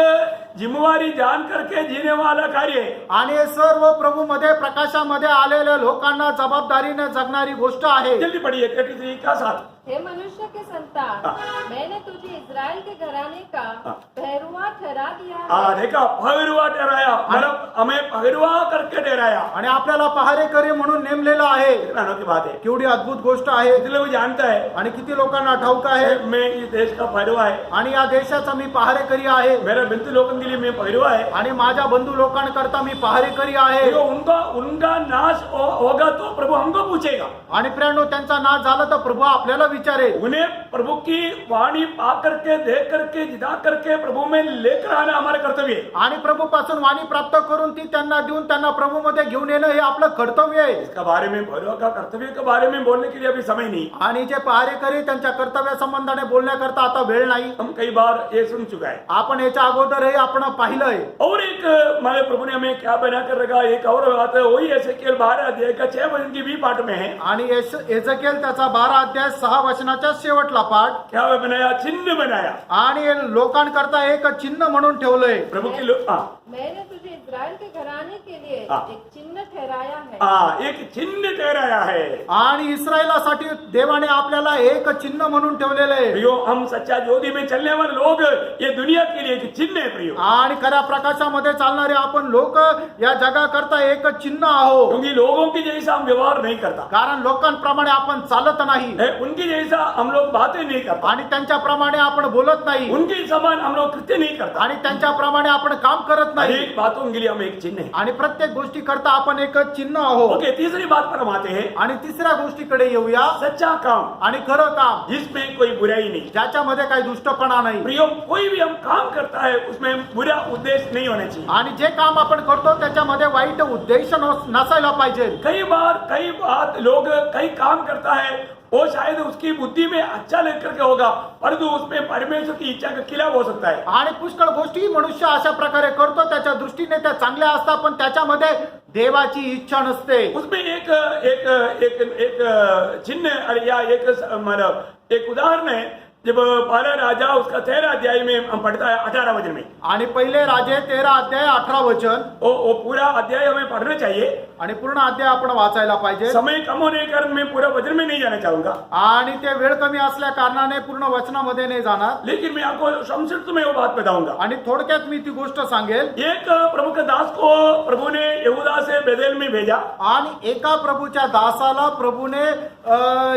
जिम्मेवारी जान करके जीने वाला कार्य है। आणि हे सर्व प्रभू मध्ये प्रकाशामध्ये आलेल्या लोकांना जबाबदारीने जगणारी गोष्ट आहे। जल्दी पढ़िए 33 का 7। हे मनुष्य के संतान, मैंने तुझे इज़राइल के घराने का पहरुआ ठहरा दिया है। देखा, पहरुआ ठहराया, मतलब हमें पहरुआ करके ठहराया आणि आपल्याला पहारेकरी म्हणून नेमलेलं आहे। अनोखी बात है। केवढी अद्भुत गोष्ट आहे। कितने लोग जानता है आणि किती लोकांना ठाऊक आहे मैं इस देश का पहरुआ है, आणि या देशाचा मी पहारेकरी आहे मेरा बिंदु लोगों के लिए मैं पहरुआ है। आणि माझ्या बंधू लोकांकरता मी पहारेकरी आहे। देखो, उनका नाश होगा तो प्रभु हमको पूछेगा। आणि प्रियांनो, त्यांचा नाश झाला तर प्रभू आपल्याला विचारेल। उन्हें प्रभु की वाणी पा करके देख करके जिता करके प्रभु में लेकर आना हमारा कर्तव्य है। आणि प्रभू पासून वाणी प्राप्त करून ती त्यांना देऊन त्यांना प्रभू मध्ये घेऊन येणं हे आपलं कर्तव्य आहे। इसका बारे में पहरुआ का कर्तव्य के बारे में बोलने के लिए अभी समय नहीं। आणि जे पहारेकरी त्यांच्या कर्तव्य संबंधाने बोलण्याकरता आता वेळ नाही। हम कई बार ये सुन चुका है आपण याच्या अगोदरही आपण पाहिलंय। और एक हमारे प्रभु ने हमें क्या बना कर रखा, एक और बात है, वही एसेकिएल 12 अध्याय का 6 वचन की भी पाठ में है। आणि एजकेल त्याचा 12 अध्याय 6 वचनाच्या शेवटला पाठ क्या बनाया? चिन्ह बनाया। आणि लोकांकरता एक चिन्ह म्हणून ठेवलंय। प्रभु की मैंने तुझे इज़राइल के घराने के लिए एक चिन्ह ठहराया है। एक चिन्ह ठहराया है। आणि इस्रायलासाठी देवाने आपल्याला एक चिन्ह म्हणून ठेवलेलं आहे। प्रियो, हम सच्चा ज्योति में चलने वाले लोग ये दुनिया के लिए एक चिन्ह है प्रियो। आणि खऱ्या प्रकाशामध्ये चालणारे आपण लोक या जगाकरता एक चिन्ह आहोत। क्योंकि लोगों की जैसा हम व्यवहार नहीं करता, कारण लोकांप्रमाणे आपण चालत नाही, उनकी जैसा हम लोग बातें नहीं करता, आणि त्यांच्याप्रमाणे आपण बोलत नाही, उनके समान हम लोग कृत्य नहीं करता, आणि त्यांच्याप्रमाणे आपण काम करत नाही। अनेक बातों के लिए हम एक चिन्ह है। आणि प्रत्येक गोष्टी करता आपण एक चिन्ह आहोत। ओके, तीसरी बात पर हम आते हैं। आणि तिसऱ्या गोष्टीकडे येऊया, सच्चा काम, आणि खरं काम जिसमें कोई बुराई नहीं। ज्याच्यामध्ये काही दुष्टपणा नाही। प्रियो, कोई भी हम काम करता है उसमें बुरा उद्देश्य नहीं होना चाहिए। आणि जे काम आपण करतो त्याच्यामध्ये वाईट उद्देश नसायला पाहिजे। कई बात लोग कई काम करता है, वो शायद उसकी बुद्धि में अच्छा लेकर के होगा, परंतु उसमें परमेश्वर की इच्छा का खिलाफ हो सकता है। आणि पुष्कळ गोष्टी मनुष्य अशा प्रकारे करतो, त्याच्या दृष्टीने त्या चांगल्या असतात, पण त्याच्यामध्ये देवाची इच्छा नसते। उसमें एक चिन्ह या एक उदाहरण है। जब पहला राजा उसका 13 अध्याय में हम पढ़ता है 18 वचन में, आणि पहिले राजे 13 अध्याय 18 वचन, वो पूरा अध्याय हमें पढ़ना चाहिए। आणि पूर्ण अध्याय आपण वाचायला पाहिजे। समय कम होने के कारण मैं पूरा वचन में नहीं जाना चाहूंगा, आणि ते वेळ कमी असल्या कारणाने पूर्ण वचनामध्ये नाही जाणार, लेकिन मैं आपको संक्षिप्त में वो बात बताऊंगा। आणि थोडक्यात मी ती गोष्ट सांगेल। एक प्रभु के दास को प्रभु ने यहूदा से बेथेल में भेजा, आणि एका प्रभूच्या दासाला प्रभूने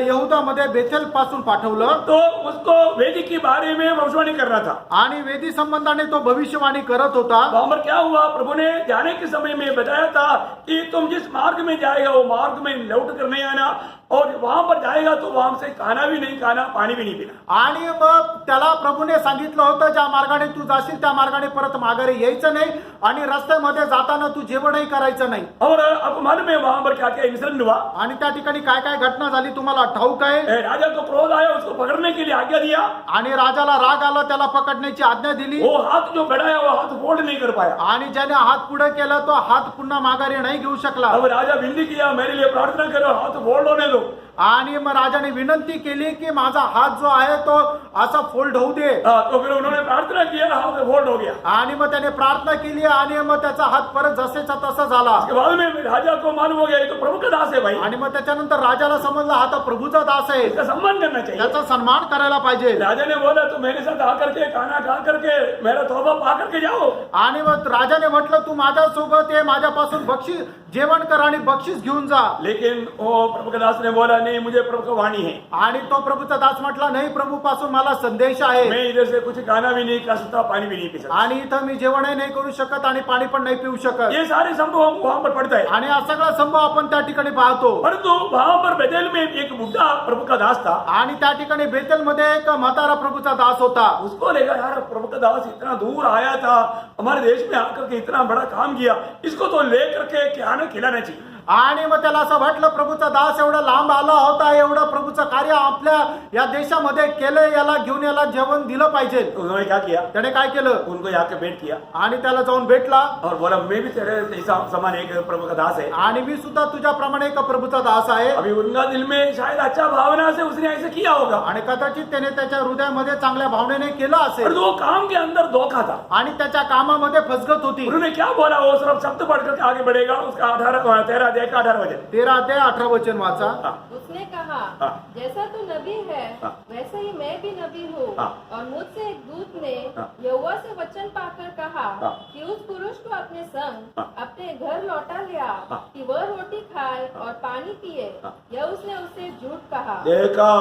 यहूदामध्ये बेथेल पासून पाठवलं, तो उसको वेदी के बारे में भविष्यवाणी करना था। आणि वेदी संबंधाने तो भविष्यवाणी करत होता। वहां पर क्या हुआ? प्रभु ने जाने के समय में बताया था कि तुम जिस मार्ग में जाएगा वो मार्ग में लौट कर नहीं आना, और वहां पर जाएगा तो वहां से खाना भी नहीं खाना, पानी भी नहीं पीना। आणि मग त्याला प्रभूने सांगितलं होतं, ज्या मार्गाने तू जाशील त्या मार्गाने परत माघारी यायचं नाही, आणि रस्त्यामध्ये जाताना तू जेवणही करायचं नाही। और अब मालूम है वहां पर क्या क्या इंसिडेंट हुआ? आणि त्या ठिकाणी काय काय घटना झाली तुम्हाला ठाऊक आहे? राजा को क्रोध आया, उसको पकड़ने के लिए आज्ञा दिया, आणि राजाला राग आला, त्याला पकडण्याची आज्ञा दिली। वो हाथ जो बढ़ाया वो हाथ फोल्ड नहीं कर पाया। आणि ज्याने हात पुढे केला तो हात पुन्हा माघारी नाही घेऊ शकला। अब राजा विनती किया, मेरे लिए प्रार्थना करो, हाथ फोल्ड होने दो। आणि मग राजाने विनंती केली की माझा हात जो आहे तो असा फोल्ड होऊ दे. तो फिर उन्होंने प्रार्थना किया, हाथ फोल्ड हो गया. आणि मग त्याने प्रार्थना केली आणि मग त्याचा हात परत जसेचा तसा झाला. उसके बाद में राजा को मालूम हो गया ये तो प्रभु का दास है भाई, आणि मग त्याच्यानंतर राजाला समजलं हा तर प्रभूचा दास आहे, इसका सम्मान करना चाहिए. त्याचा सन्मान करायला पाहिजे. राजा ने बोला तू मेरे साथ आकर के खाना खा करके मेरा तौबा पा करके जाओ. आणि मग राजाने म्हटलं तू माझ्यासोबत ये, माझ्यापासून बक्षीस जेवण कर आणि बक्षीस घेऊन जा. लेकिन वो प्रभु का दास ने बोला नहीं, मुझे प्रभु का वाणी है, आणि तो प्रभूचा दास म्हटला नाही, प्रभू पासून मला संदेश आहे मैं इधर से कुछ खाना भी नहीं खा सकता, पानी भी नहीं पी सकता. आणि इथं मी जेवणही नाही करू शकत आणि पाणी पण नाही पिऊ शकत. ये सारे संभव हम वहां पर पढ़ता है. आणि हा सगळा संभव आपण त्या ठिकाणी पाहतो. परंतु वहां पर बेतेल में एक बुढ़ा प्रभु का दास था. आणि त्या ठिकाणी बेतेल मध्ये एक म्हातारा प्रभूचा दास होता. उसको लगा यार प्रभु का दास इतना दूर आया था, हमारे देश में आकर के इतना बड़ा काम किया, इसको तो लेकर के खाना खिलाना चाहिए. आणि मग त्याला असं वाटलं प्रभूचा दास एवढा लांब आला होता, एवढं प्रभूचं कार्य आपल्या या देशामध्ये केलं, याला घेऊन याला जेवण दिलं पाहिजे. उन्होंने क्या किया, त्याने काय केलं, उनको यहाँ के भेंट किया आणि त्याला जाऊन भेटला और बोला मैं भी तेरे जैसा समान एक प्रभु का दास है. आणि मी सुद्धा तुझ्याप्रमाणे एक प्रभूचा दास आहे. अभी उनका दिल में शायद अच्छा भावना से उसने ऐसे किया होगा, आणि कदाचित त्याने त्याच्या हृदयामध्ये चांगल्या भावनेने केलं पर असेल वो काम के अंदर धोखा था. आणि त्याच्या कामामध्ये फसगत होती. उन्होंने क्या बोला, वो सिर्फ शब्द पढ़ करके आगे बढ़ेगा. उसका 13 अध्याय का 18 वचन. 13 अध्याय 18 वचन वाचा. उसने कहा हाँ। जैसा तू नबी है हाँ। वैसे ही मैं भी नबी हूँ. हाँ। और मुझसे एक दूत ने हाँ। यहोवा से वचन पाकर कहा हाँ। कि उस पुरुष को अपने संग हाँ। अपने घर लौटा लिया हाँ। कि वह रोटी खाए और पानी पिए. हाँ। यह उसने उससे झूठ कहा. देखा,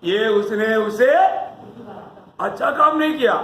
ये उसने उसे अच्छा काम नहीं किया,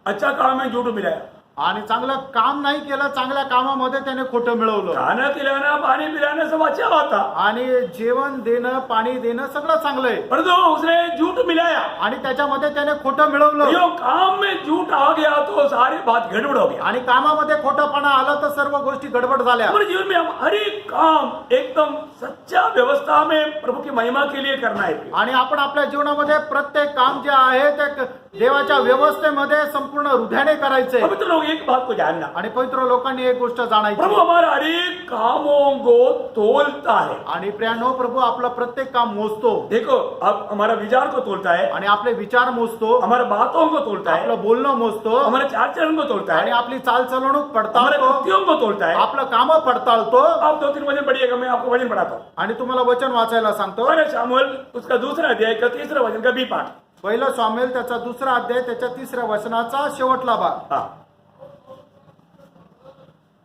अच्छा काम में झूठ मिलाया. आणि चांगलं काम नाही केलं, चांगल्या कामामध्ये त्याने खोटं मिळवलं. खाना खिलाना, पानी पिलाना सब अच्छा होता, आणि जेवण देणं, पाणी देणं सगळं चांगलं आहे, परंतु उसने झूठ मिलाया. आणि त्याच्यामध्ये त्याने खोटं मिळवलं. यो काम में झूठ आ गया तो सारी बात गड़बड़ हो गया. आणि कामामध्ये खोटंपणा आला तर सर्व गोष्टी गडबड झाल्या. हमारे जीवन में हम हर एक काम एकदम सच्चा व्यवस्था में प्रभु की महिमा के लिए करना है. आणि आपण आपल्या जीवनामध्ये प्रत्येक काम जे आहे ते देवाच्या व्यवस्थेमध्ये संपूर्ण हृदयाने करायचे. पवित्र लोग एक बात को जानना, आणि पवित्र लोकांनी एक गोष्ट जाणायची, प्रभु हमारा हर एक कामों को तोलता है. आणि प्रियानो प्रभू आपलं प्रत्येक काम मोजतो. देखो, अब हमारा विचार को तोलता है, आणि आपले विचार मोजतो, हमारे बातों को तोलता है, आपलं बोलणं मोजतो, हमारे चाल चलन को तोलता आणि है, आपली चालचलवणूक हमारे पडताळतो, कृत्यों को तोलता है. आपलं काम पडताळतो. आप 2-3 वचन पढ़िएगा, मैं आपको वचन पढ़ाता हूँ. आणि तुम्हाला वचन वाचायला सांगतो. पहले शामुएल उसका 2 अध्याय का 3 वचन का बी पाठ. पहिला सामुएल त्याचा 2 अध्याय त्याच्या 3 वचनाचा शेवटला भाग. हाँ.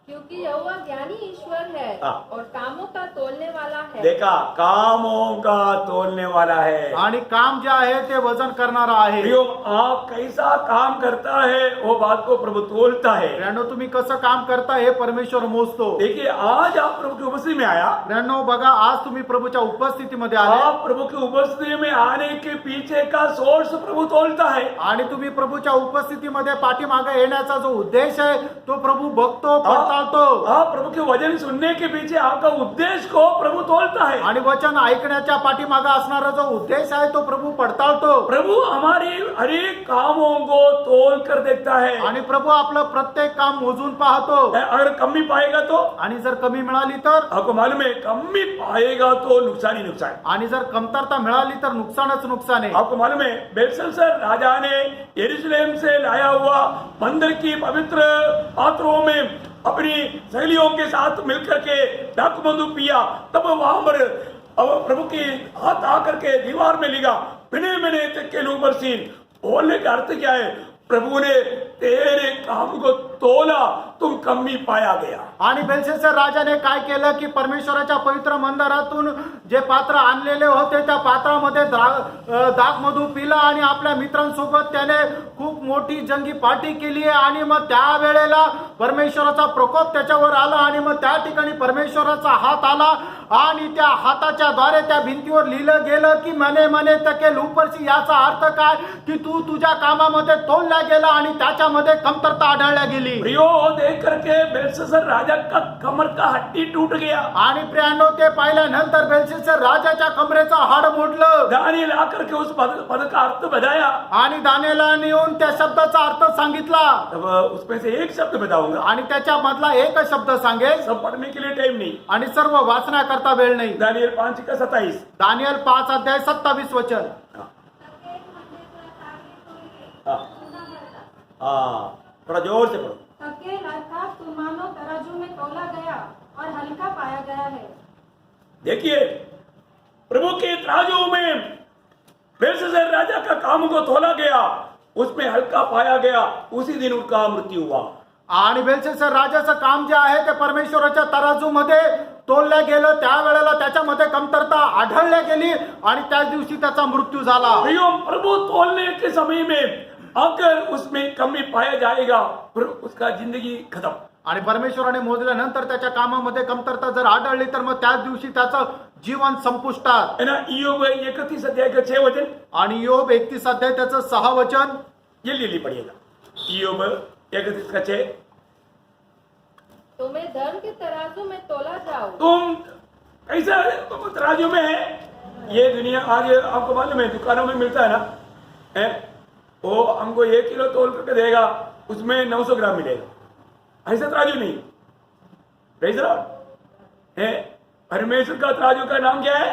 क्योंकि यहोवा ज्ञानी ईश्वर है हाँ। और कामों का तोलने वाला है. देखा, कामों का तोलने वाला है. आणि काम जे आहे ते वजन करणारा आहे. प्रियो, आप कैसा काम करता है वो बात को प्रभु तोलता है. प्रियानो तुम्ही कसं काम करता हे परमेश्वर मोजतो. देखिए, आज आप प्रभु की उपस्थिति में आया, प्रियानो बघा, आज तुम्ही प्रभूच्या उपस्थितीमध्ये आले आप प्रभु की उपस्थिति में आने के पीछे का सोर्स प्रभु तोलता है. आणि तुम्ही प्रभूच्या उपस्थितीमध्ये पाठीमागे येण्याचा जो उद्देश आहे तो प्रभू बघतो, पडताळतो. आप प्रभु के वचन सुनने के पीछे आपका उद्देश्य को प्रभु तोलता है. आणि वचन ऐकण्याच्या पाठीमागे असणारा जो उद्देश आहे तो प्रभू पडताळतो. प्रभु हमारे हर एक कामों को तोल कर देखता है. आणि प्रभू आपलं प्रत्येक काम मोजून पाहतो. अगर कमी पाएगा तो आणि जर कमी मिळाली तर, आपको मालूम है, कमी पाएगा तो नुकसान ही नुकसान. आणि जर कमतरता मिळाली तर नुकसानच नुकसान आहे. आपको मालूम है, बेलशस्सर राजा ने यरूशलेम से लाया हुआ मंदिर की पवित्र पात्रों में अपनी सहेलियों के साथ मिलकर के दाखमधु पिया. तब वहां पर प्रभु की हाथ आकर के दीवार में लिखा, बिने बिने के ऊपर सीन. बोलने का अर्थ क्या है, प्रभु ने तेरे काम को तोला, तुम कमी पाया गया. आणि बेलशस्सर राजाने काय केलं की परमेश्वराच्या पवित्र मंदिरातून जे पात्र आणलेले होते त्या पात्रामध्ये दाखमधू पिला आणि आपल्या मित्रांसोबत त्याने खूप मोठी जंगी पार्टी केली आहे. आणि मग त्या वेळेला परमेश्वराचा प्रकोप त्याच्यावर आला आणि मग त्या ठिकाणी परमेश्वराचा हात आला आणि त्या हाताच्या द्वारे त्या भिंतीवर लिहिलं गेलं की मने मने तके लूपरची. याचा अर्थ काय की तू तुझ्या कामामध्ये तोलला गेला आणि त्याच्यामध्ये कमतरता आढळल्या गेली. पडली. प्रियो देख करके बेलशस्सर राजा का कमर का हड्डी टूट गया. आणि प्रियांनो ते पाहिल्यानंतर बेलशस्सर राजाच्या कमरेचा हाड मोडलं. दानिएल आकर के उस पद का अर्थ बताया. आणि दानिएलाने येऊन त्या शब्दाचा अर्थ सांगितला. तब उसमें से एक शब्द बताऊंगा. आणि त्याच्या मधला एक शब्द सांगेल. सब पढ़ने के लिए टाइम नहीं. आणि सर्व वाचण्याकरता वेळ नाही. दानिएल 5:27. दानिएल 5:27 हाँ, थोड़ा जोर से पढ़ो. थकेल अर्थात तुम मानो तराजू में तौला गया और हल्का पाया गया है. देखिए प्रभु के तराजू में बेलशस्सर राजा का काम को तोला गया, उसमें हल्का पाया गया, उसी दिन उनका मृत्यु हुआ. आणि बेलशस्सर राजाचं काम जे आहे ते परमेश्वराच्या तराजूमध्ये तोलल्या गेलं. त्यावेळेला त्याच्यामध्ये कमतरता आढळल्या गेली आणि त्याच दिवशी त्याचा मृत्यू झाला. प्रियो, प्रभु तोलने के समय में अगर उसमें कमी पाया जाएगा फिर उसका जिंदगी खत्म. आणि परमेश्वराने मोजल्यानंतर त्याच्या कामामध्ये कमतरता जर आढळली तर मग त्याच दिवशी त्याचं जीवन संपुष्टात. है ना. ईयोब 31:6. आणि योग 31 त्याचं 6 जल्दी पढ़िएगा. ईयोब 31:6. तुम्हें धर्म के तराजू में तोला जाओ. तुम कैसा तुम तराजू में है. ये दुनिया आज आपको मालूम है दुकानों में मिलता है ना, है वो हमको 1 किलो तोल करके देगा, उसमें 900 ग्राम मिलेगा. ऐसा तराजू नहीं. Praise the Lord. है परमेश्वर का तराजू का नाम क्या है?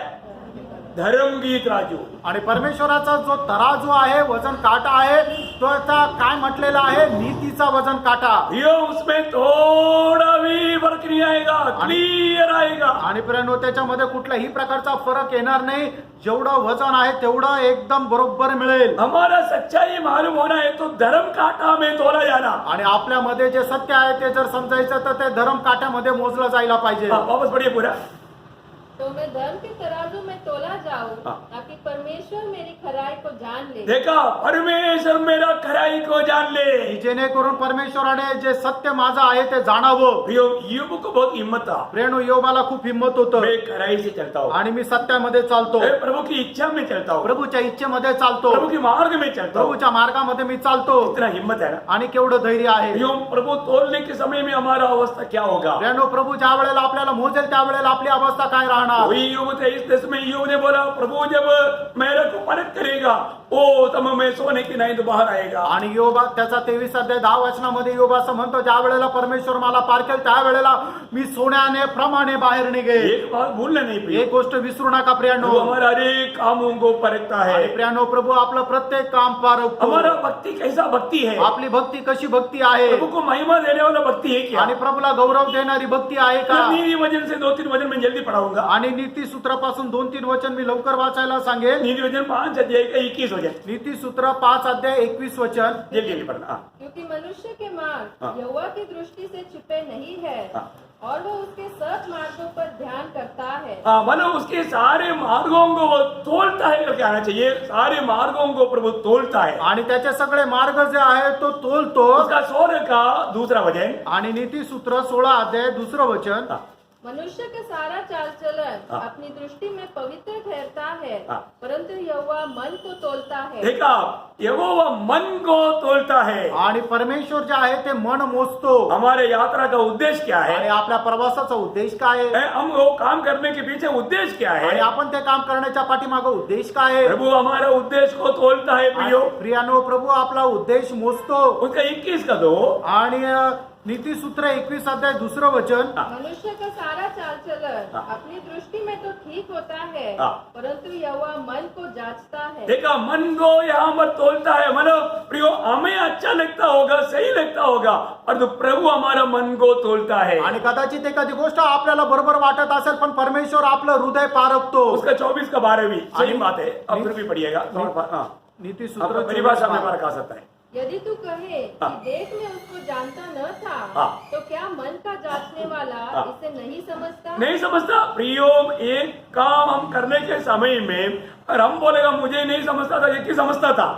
धर्म की तराजू. आणि परमेश्वराचा जो तराजू आहे, वजन काटा आहे, तो आता काय म्हटलेला आहे? नीतीचा वजन काटा. ये उसमें थोड़ा भी फर्क नहीं आएगा, क्लियर आएगा. आणि प्रियांनो त्याच्यामध्ये कुठल्याही प्रकारचा फरक येणार नाही. जेवढं वजन आहे तेवढं एकदम बरोबर मिळेल. हमारा सच्चाई मालूम होना है तो धर्म काटा में तोला जाना. आणि आपल्यामध्ये जे सत्य आहे ते जर समजायचं तर ते धर्म काट्यामध्ये मोजलं जायला पाहिजे. वापस पढ़िए पूरा. तुम्हें धर्म के तराजू में तोला जाओ हाँ. ताकि परमेश्वर मेरी खराई को जान ले. देखा, परमेश्वर मेरा खराई को जान ले. जेणेकरून परमेश्वराने जे सत्य माझं आहे ते जाणावं. ईयोब को बहुत हिम्मत था. प्रियांनो योबाला खूप हिंमत होतं. मैं खराई से चलता हूँ. आणि मी सत्यामध्ये चालतो. मैं प्रभु की इच्छा में चलता हूँ. प्रभूच्या इच्छेमध्ये चालतो. प्रभु के मार्ग में चलता हूँ. प्रभूच्या मार्गामध्ये मी चालतो. इतना हिम्मत है ना. आणि केवढं धैर्य आहे. प्रभु तोलने के समय में हमारा अवस्था क्या होगा? प्रियांनो प्रभू ज्या वेळेला आपल्याला मोजेल त्यावेळेला आपली अवस्था काय राहणार? वही ईयोब थे. इस देश में ईयोब ने बोला, प्रभु जब मेरे को परख करेगा ओ तब मैं सोने की नहीं तो बाहर आएगा. आणि योबा त्याचा 23:10 योबा असं म्हणतो, ज्या वेळेला परमेश्वर मला पारखेल त्यावेळेला मी सोन्याने प्रमाणे बाहेर निघेल. एक बात भूलना नहीं प्रिय. एक गोष्ट विसरू नका प्रियांनो. प्रभु हमारे हर एक कामों को परखता आणि है. प्रियांनो प्रभु आपलं प्रत्येक काम पारखतो. हमारा भक्ति कैसा भक्ति है? आपली भक्ती कशी भक्ती आहे? प्रभु को महिमा देने वाला भक्ति है क्या? आणि प्रभूला गौरव देणारी भक्ती आहे का? नीति वचन से 2-3 वचन में जल्दी पढ़ाऊंगा. आणि नीती सूत्रापासून 2-3 वचन मी लवकर वाचायला सांगेन. नीति वचन 5:21 वचन. नीती सूत्र 5:21 जल्दी पढ़ना. क्योंकि मनुष्य के मार्ग हाँ. यहोवा की दृष्टि से छिपे नहीं है हाँ. और वो उसके सब मार्गों पर ध्यान करता है. मतलब उसके सारे मार्गों को वो तोलता है करके आना चाहिए. सारे मार्गों को प्रभु तोलता है. आणि त्याचे सगळे मार्ग जे आहे तो तोलतो. उसका 16 का दूसरा वचन. आणि नीती सूत्र 16 2 वचन. हाँ. मनुष्य का सारा चाल चलन हाँ. अपनी दृष्टि में पवित्र ठहरता है, हाँ. परंतु यहोवा मन को तोलता है. देखा, यहोवा मन को तोलता है. आणि परमेश्वर जे आहे ते मन मोजतो. हमारे यात्रा का उद्देश्य क्या आणि है? आपल्या प्रवासाचा उद्देश काय आहे? हम वो काम करने के पीछे उद्देश्य क्या आणि है? आपण ते काम करण्याच्या पाठीमागे उद्देश काय आहे? प्रभु हमारा उद्देश्य को तोलता है प्रियो. प्रियानो प्रभू आपला उद्देश मोजतो. उसका 21 का 2. आणि नीती सूत्र 21:2 वचन. मनुष्य का सारा चाल चलन हाँ. अपनी दृष्टि में तो ठीक होता है, हाँ. परंतु यहोवा मन को जांचता है. देखा, मन को यहाँ पर तोलता है. मतलब प्रियो हमें अच्छा लगता होगा, सही लगता होगा, और तो प्रभु हमारा मन को तोलता है. आणि कदाचित एखादी गोष्ट आपल्याला बरोबर वाटत असेल पण परमेश्वर आपलं हृदय पारखतो. उसका 24 का 12 भी सही आणि- बात है. अब फिर भी पढ़िएगा. नीती आपका सूत्र परिभाषा में 24 फर्क आ सकता है. यदि तू कहे हाँ. कि देख मैं उसको जानता न था, हाँ. तो क्या मन का जांचने वाला हाँ. इसे नहीं समझता? नहीं समझता प्रियो. एक काम हम करने के समय में और हम बोलेगा मुझे नहीं समझता था, ये समझता था.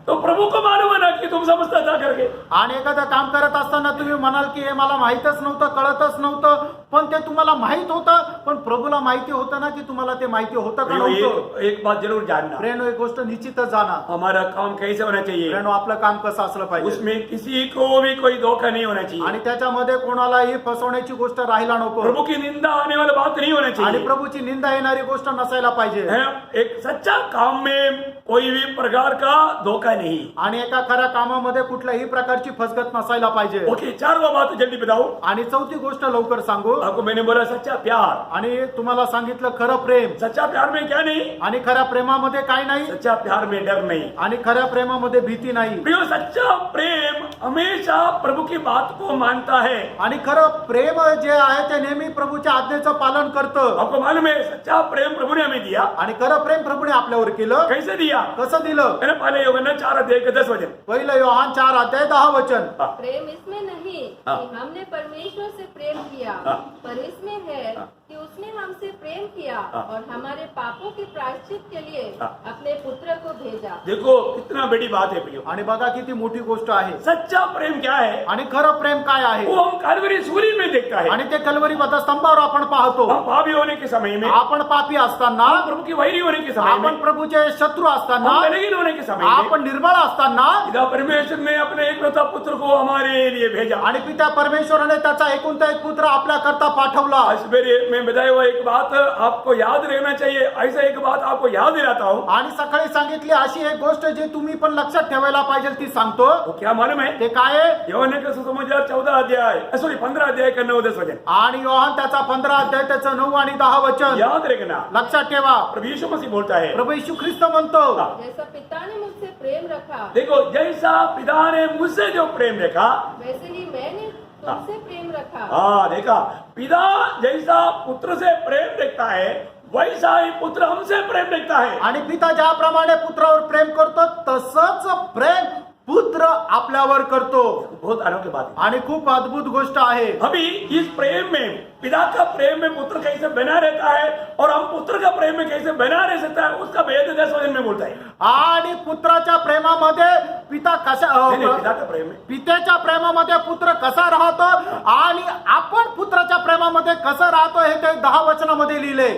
तो प्रभु को मालूम है ना कि तुम समझता था करके। आणि एखादं काम करत असताना तुम्ही म्हणाल की हे मला माहीतच नव्हतं, कळतच नव्हतं, पण ते तुम्हाला माहित होतं, पण प्रभूला माहिती होतं ना की तुम्हाला ते माहिती होतं का नव्हतं. एक बात जरूर जानना, फ्रेंड एक गोष्ट निश्चितच जाणा, हमारा काम कैसे होना चाहिए, फ्रेंड आपलं काम कसं असलं पाहिजे उसमें किसी को भी कोई धोखा नहीं होना चाहिए, आणि त्याच्यामध्ये कोणालाही फसवण्याची गोष्ट राहिला नको, प्रभु की निंदा आने वाला बात नहीं होना आणि चाहिए प्रभूची निंदा येणारी गोष्ट नसायला पाहिजे, है। एक सच्चा काम में कोई भी प्रकार का धोखा नहीं। आणि एका खऱ्या कामामध्ये कुठल्याही प्रकारची फसगत नसायला पाहिजे. ओके, चारवा बात जल्दी बताओ आणि चौथी गोष्ट लवकर सांगू, आपको। मैंने बोला सच्चा प्यार, आणि तुम्हाला सांगितलं खरं प्रेम, सच्चा प्यार में क्या नहीं, आणि खऱ्या प्रेमामध्ये काय नाही, सच्चा प्यार में डर नहीं। आणि खऱ्या प्रेमामध्ये भीती नाही. प्रियो, सच्चा प्रेम हमेशा प्रभु की बात को मानता है। आणि खरं प्रेम जे आहे ते नेहमी प्रभूच्या आज्ञेचं पालन करतं. आपको मालूम है सच्चा प्रेम प्रभु ने हमें दिया। आणि खरं प्रेम प्रभूने आपल्यावर केलं. कैसे दिया? कसं दिलं? मैंने पहले यूहन्ना 4:10 पहिलं योहान 4:10 प्रेम इसमें नहीं हाँ। कि हमने परमेश्वर से प्रेम किया, हाँ। पर इसमें है कि उसने हमसे प्रेम किया हाँ। और हमारे पापों के प्रायश्चित के लिए हाँ। अपने पुत्र को भेजा। देखो कितना बड़ी बात है प्रियो। आणि बघा किती मोठी गोष्ट आहे. सच्चा प्रेम क्या है? आणि खरं प्रेम काय आहे? वो हम कालवरी सूली में देखता है। आणि ते कलवरी स्तंभावर आपण पाहतो. हम पापी होने के समय में, आपण पापी असताना, हम प्रभु की वैरी होने के समय में, आपण प्रभूचे शत्रू असताना, हम बलहीन होने के समय में, आपण निर्बळ असताना, पिता परमेश्वर ने अपने एकलौता पुत्र को हमारे लिए भेजा। आणि पिता परमेश्वराने त्याचा एकुलता एक पुत्र आपल्या करता पाठवला. आज मेरे में बताया हुआ एक बात आपको याद रहना चाहिए। ऐसा एक बात आपको याद दिलाता हूँ। आणि सकाळी सांगितली अशी एक गोष्ट जी तुम्ही पण लक्षात ठेवायला पाहिजे ती सांगतो. वो क्या मालूम है? ते काय आहे? यूहन्ना का सुसमाचार 14 अध्याय, सॉरी 15 अध्याय का 9-10 वचन आणि योहान त्याचा 15 अध्याय त्याचं 9 आणि 10 वचन याद रखना। लक्षात ठेवा. प्रभु यीशु मसीह बोलता है, प्रभू येशू ख्रिस्त म्हणतो, जैसा पिता ने मुझसे प्रेम रखा, देखो जैसा पिता ने मुझसे जो प्रेम रखा, वैसे ही मैंने तुमसे प्रेम रखा। हाँ देखा, पिता जैसा पुत्र से प्रेम रखता है वैसा ही पुत्र हमसे प्रेम रखता है। आणि पिता ज्याप्रमाणे पुत्रावर प्रेम करतो तसंच प्रेम पुत्र आपल्यावर करतो. बहुत अनोखी बात है। आणि खूप अद्भुत गोष्ट आहे. अभी इस प्रेम में, पिता का प्रेम में पुत्र कैसे बना रहता है और हम पुत्र का प्रेम में कैसे बना रह सकता है, उसका भेद 10 वचन में बोलता है। आणि पुत्राच्या प्रेमामध्ये पिता कशा नहीं, पिता का प्रेम में, पित्याच्या प्रेमामध्ये पुत्र कसा राहतो आणि आपण पुत्राच्या प्रेमामध्ये कसं राहतो हे ते 10 वचनामध्ये लिहिले.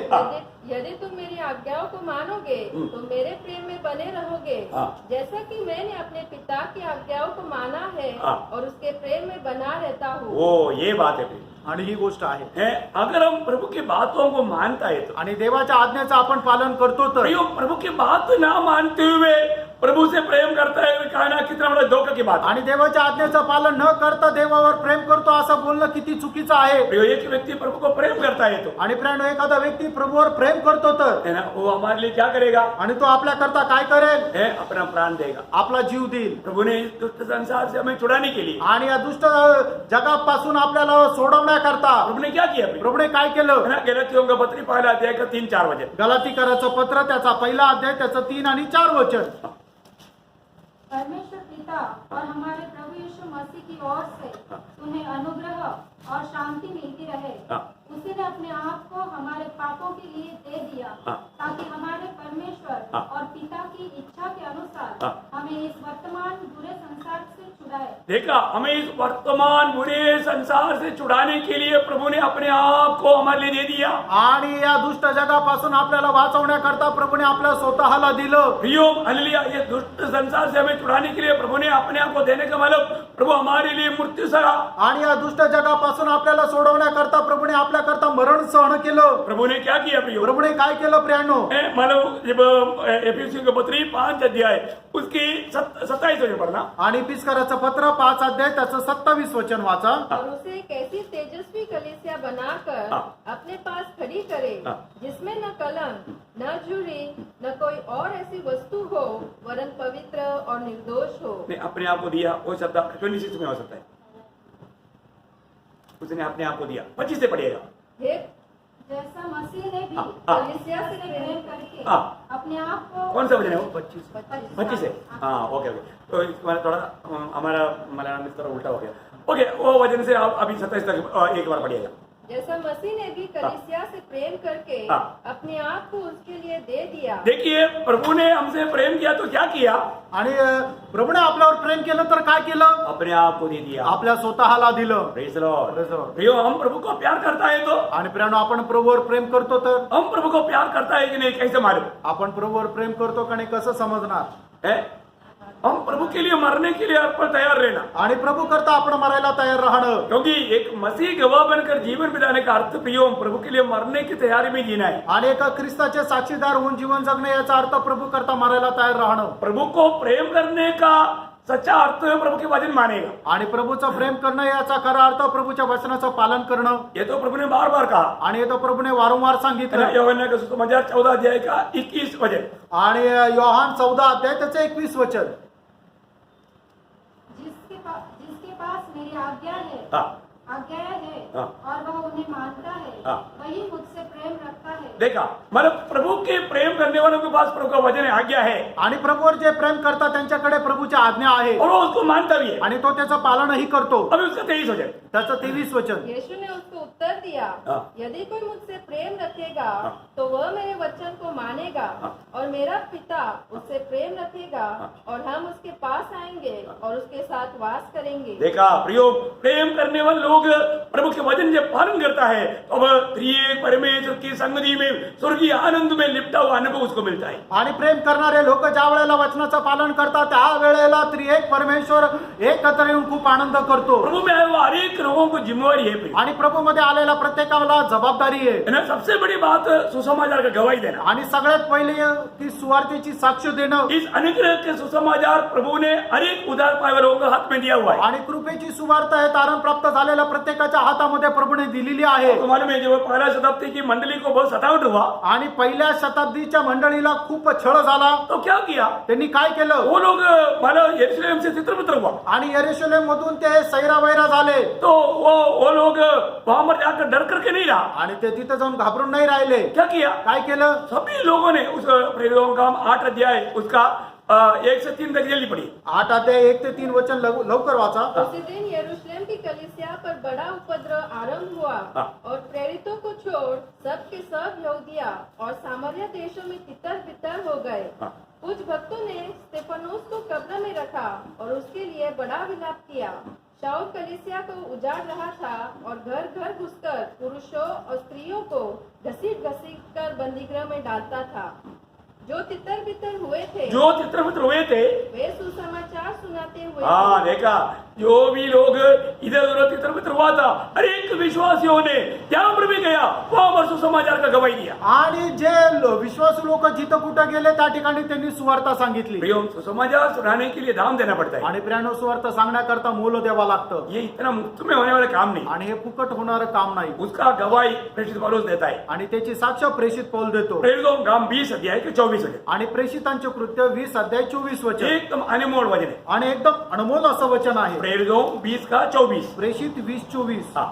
यदि तुम मेरी आज्ञाओं को मानोगे तो मेरे प्रेम में बने रहोगे, हाँ। जैसा कि मैंने अपने पिता की आज्ञाओं को माना है हाँ। और उसके प्रेम में बना रहता हूँ। वो ये बात है। आणि ही गोष्ट आहे. है, अगर हम प्रभु की बातों को मानता है तो, आणि देवाच्या आज्ञेचं आपण पालन करतो तर, प्रभु की बात ना मानते हुए प्रभु से प्रेम करता है, कहना कितना बड़ा धोखा की बात है। आणि देवाच्या आज्ञेचं पालन न करता देवावर प्रेम करतो असं बोलणं किती चुकीचं आहे. प्रियो, एक व्यक्ति प्रभु को प्रेम करता है तो, आणि फ्रेंड एखादा व्यक्ती प्रभूवर प्रेम करतो तर, है ना, वो हमारे लिए क्या करेगा? आणि तो आपल्या करता काय करेल? है, अपना प्राण देगा। आपला जीव देईल. प्रभु ने इस दुष्ट संसार से हमें छुड़ाने के लिए, आणि या दुष्ट जगापासून आपल्याला सोडवण्याकरता प्रभु ने क्या किया? प्रभूने काय केलं? है ना, गलातियों का पत्री पहला अध्याय का 3-4 वचन। गलातीकराचं पत्र त्याचा पहिला अध्याय त्याचं 3 आणि 4 वचन. परमेश्वर पिता और हमारे प्रभु यीशु मसीह की ओर से तुम्हें अनुग्रह और शांति मिलती रहे। उसी ने अपने आप को हमारे पापों के लिए दे दिया ताकि हमारे परमेश्वर और पिता की इच्छा के अनुसार हमें इस वर्तमान बुरे संसार से छुड़ाए। देखा, हमें इस वर्तमान बुरे संसार से छुड़ाने के लिए प्रभु ने अपने आप को हमारे लिए दे दिया। आणि या दुष्ट जगापासून आपल्याला वाचवण्याकरता प्रभूने आपल्या स्वतःला दिलं. प्रियो, हालेलुया, ये दुष्ट संसार से हमें छुड़ाने के लिए प्रभु ने अपने आप को देने का मतलब प्रभु हमारे लिए मृत्यु सहा। आणि या दुष्ट जगापासून आपल्याला सोडवण्याकरता प्रभूने आपल्या करता मरण सहन केलं. प्रभु ने क्या किया प्रियो? प्रभूने काय केलं प्रियांनो? मतलब जब एफएससी का पत्री 5 अध्याय उसकी 27 वचन पढ़ना। आणि पिस्कराचं पत्र 5 अध्याय त्याचं 27 वचन वाचा. और उसे एक ऐसी तेजस्वी कलीसिया बनाकर अपने पास खड़ी करे जिसमें न कलंक, न झुरी, न कोई और ऐसी वस्तु हो, वरन पवित्र और निर्दोष हो। ने अपने आप को दिया, वो शब्द 26 में हो सकता है। उसने अपने आप को दिया। 25 से पढ़िएगा। हे जैसा मसीह ने भी कलीसिया से प्रेम करके अपने आप को, कौन सा वचन है वो? 25 है। हाँ। हाँ, ओके ओके। तो इसमें थोड़ा हमारा मलयालम इस तरह उल्टा हो गया। ओके, वो वचन से आप अभी 27 तक एक बार पढ़िएगा। जैसा मसीह ने भी कलीसिया से प्रेम करके हाँ। अपने आप को उसके लिए दे दिया। देखिए, प्रभु ने हमसे प्रेम किया तो क्या किया? आणि प्रभूने आपल्यावर प्रेम केलं तर काय केलं? अपने आप को दे दिया। आपल्या स्वतःला दिलं. Praise the Lord. Praise the Lord. प्रियो, हम प्रभु को प्यार करता है तो आणि प्रियानो, आपण प्रभूवर प्रेम करतो तर हम प्रभु को प्यार करता है कि नहीं, कैसे मालूम आपण प्रभूवर प्रेम करतो का नाही कसं समजणार? है? हम प्रभु के लिए मरने के लिए पर तैयार रहना, आणि प्रभू करता आपण मरायला तयार राहणं. क्योंकि एक मसीह गवाह बनकर जीवन बिताने का अर्थ प्रियो प्रभु के लिए मरने की तैयारी में जीना है। आणि एका ख्रिस्ताचे साक्षीदार होऊन जीवन जगणे याचा अर्थ प्रभू करता मरायला तयार राहणं. प्रभु को प्रेम करने का सच्चा अर्थ प्रभु के वचन मानेगा। आणि प्रभूचं प्रेम करणं याचा खरा अर्थ प्रभूच्या वचनाचं पालन करणं. ये तो प्रभु ने बार बार कहा। आणि हे तर प्रभूने वारंवार सांगितलं. यूहन्ना का सुसमाचार 14 अध्याय का 21 वचन। आणि योहान 14 अध्याय त्याचं 21 वचन. जिसके पास मेरी आज्ञा है हाँ। हाँ। और वह उन्हें मानता है, हाँ। वही मुझसे प्रेम रखता है। देखा, मतलब प्रभु के प्रेम करने वालों के पास प्रभु का वचन है, आज्ञा है, आणि प्रभूवर जे प्रेम करतात त्यांच्याकडे प्रभूची आज्ञा आहे और वो उसको मानता भी है। आणि तो त्याचं पालनही करतो. अभी उसका 23 वचन। त्याचं 23 वचन. यीशु ने उसको उत्तर दिया, हाँ। यदि कोई मुझसे प्रेम रखेगा हाँ। तो वह मेरे वचन को मानेगा, हाँ। और मेरा पिता उससे प्रेम रखेगा, हाँ। और हम उसके पास आएंगे और उसके साथ वास करेंगे। देखा प्रियो, प्रेम करने वाले लोग प्रभु के वचन जब पालन करता है तो अब त्रिएक परमेश्वर की संगति में स्वर्गीय आनंद में लिपटा हुआ अनुभव उसको मिलता है। आणि प्रेम करणारे लोक ज्या वेळेला वचनाचं पालन करतात त्या वेळेला त्रिएक परमेश्वर एकत्र येऊन खूप आनंद करतो. प्रभु में आए हुए हर एक लोगों को जिम्मेवारी है प्रियो। आणि प्रभू मध्ये आलेल्या प्रत्येकाला जबाबदारी आहे. है ना? सबसे बड़ी बात सुसमाचार का गवाही देना। आणि सगळ्यात पहिले की सुवार्तेची साक्ष देणं. इस अनुग्रह के सुसमाचार प्रभु ने हर एक उदार पाए हुए लोगों के हाथ में दिया हुआ है। आणि कृपेची सुवार्त आहे तारण प्राप्त झालेल्या प्रत्येकाच्या हातामध्ये प्रभूने दिलेली आहे. तो मालूम है, जब पहला शताब्दी की मंडली को बहुत सतावट हुआ आणि पहिल्या शताब्दीच्या मंडळीला खूप छळ झाला. तो क्या किया? त्यांनी काय केलं? वो लोग मानो यरूशलेम से तितर-बितर हुआ, आणि यरूशलेम मधून ते सैरावैरा झाले. तो वो लोग वहां पर जाकर डर करके नहीं रहा। आणि ते तिथे जाऊन घाबरून नाही राहिले. क्या किया? काय केलं? सभी लोगों ने उस प्रेरितों का 8 अध्याय उसका 1 से 3 तक जल्दी पढ़ी। 8 अध्याय 1 ते 3 वचन लवकर वाचा. उसी दिन यरूशलेम की कलीसिया पर बड़ा उपद्रव आरंभ हुआ, हाँ। और प्रेरितों को छोड़ सब के सब यहूदिया और सामरिया देशों में तितर बितर हो गए। हाँ। कुछ भक्तों ने स्तेफनोस को कब्र में रखा और उसके लिए बड़ा विलाप किया। शाऊल कलीसिया को उजाड़ रहा था और घर घर घुसकर पुरुषों और स्त्रियों को घसीट कर बंदीगृह में डालता था। जो तितर बितर हुए थे वे सुसमाचार सुनाते हुए हाँ, देखा, जो भी लोग इधर उधर तितर-बितर हुआ था, हर एक विश्वासियों ने जहां पर भी गया वहां पर सुसमाचार का गवाही दिया। आणि जे विश्वासू लोक जिथं कुठं गेले त्या ठिकाणी त्यांनी सुवार्ता सांगितली. प्रियो, सुसमाचार सुनाने के लिए दाम देना पड़ता है। आणि प्रियानो, सुवार्ता सांगण्याकरता मोल द्यावा लागतं. ये इतना मुफ्त में होने वाला काम नहीं, आणि हे फुकट होणारं काम नाही. उसका गवाही प्रेषित पौलुस देता है। आणि त्याची साक्ष प्रेषित पौल देतो. प्रेरितों का काम 20 अध्याय के 24 वचन, आणि प्रेषितांचे कृत्य 20 अध्याय 24 वचन. एकदम अनमोल वचन है। आणि एकदम अनमोल असं वचन आहे. प्रेरितों 20 का 24। प्रेषित 20:24. हाँ।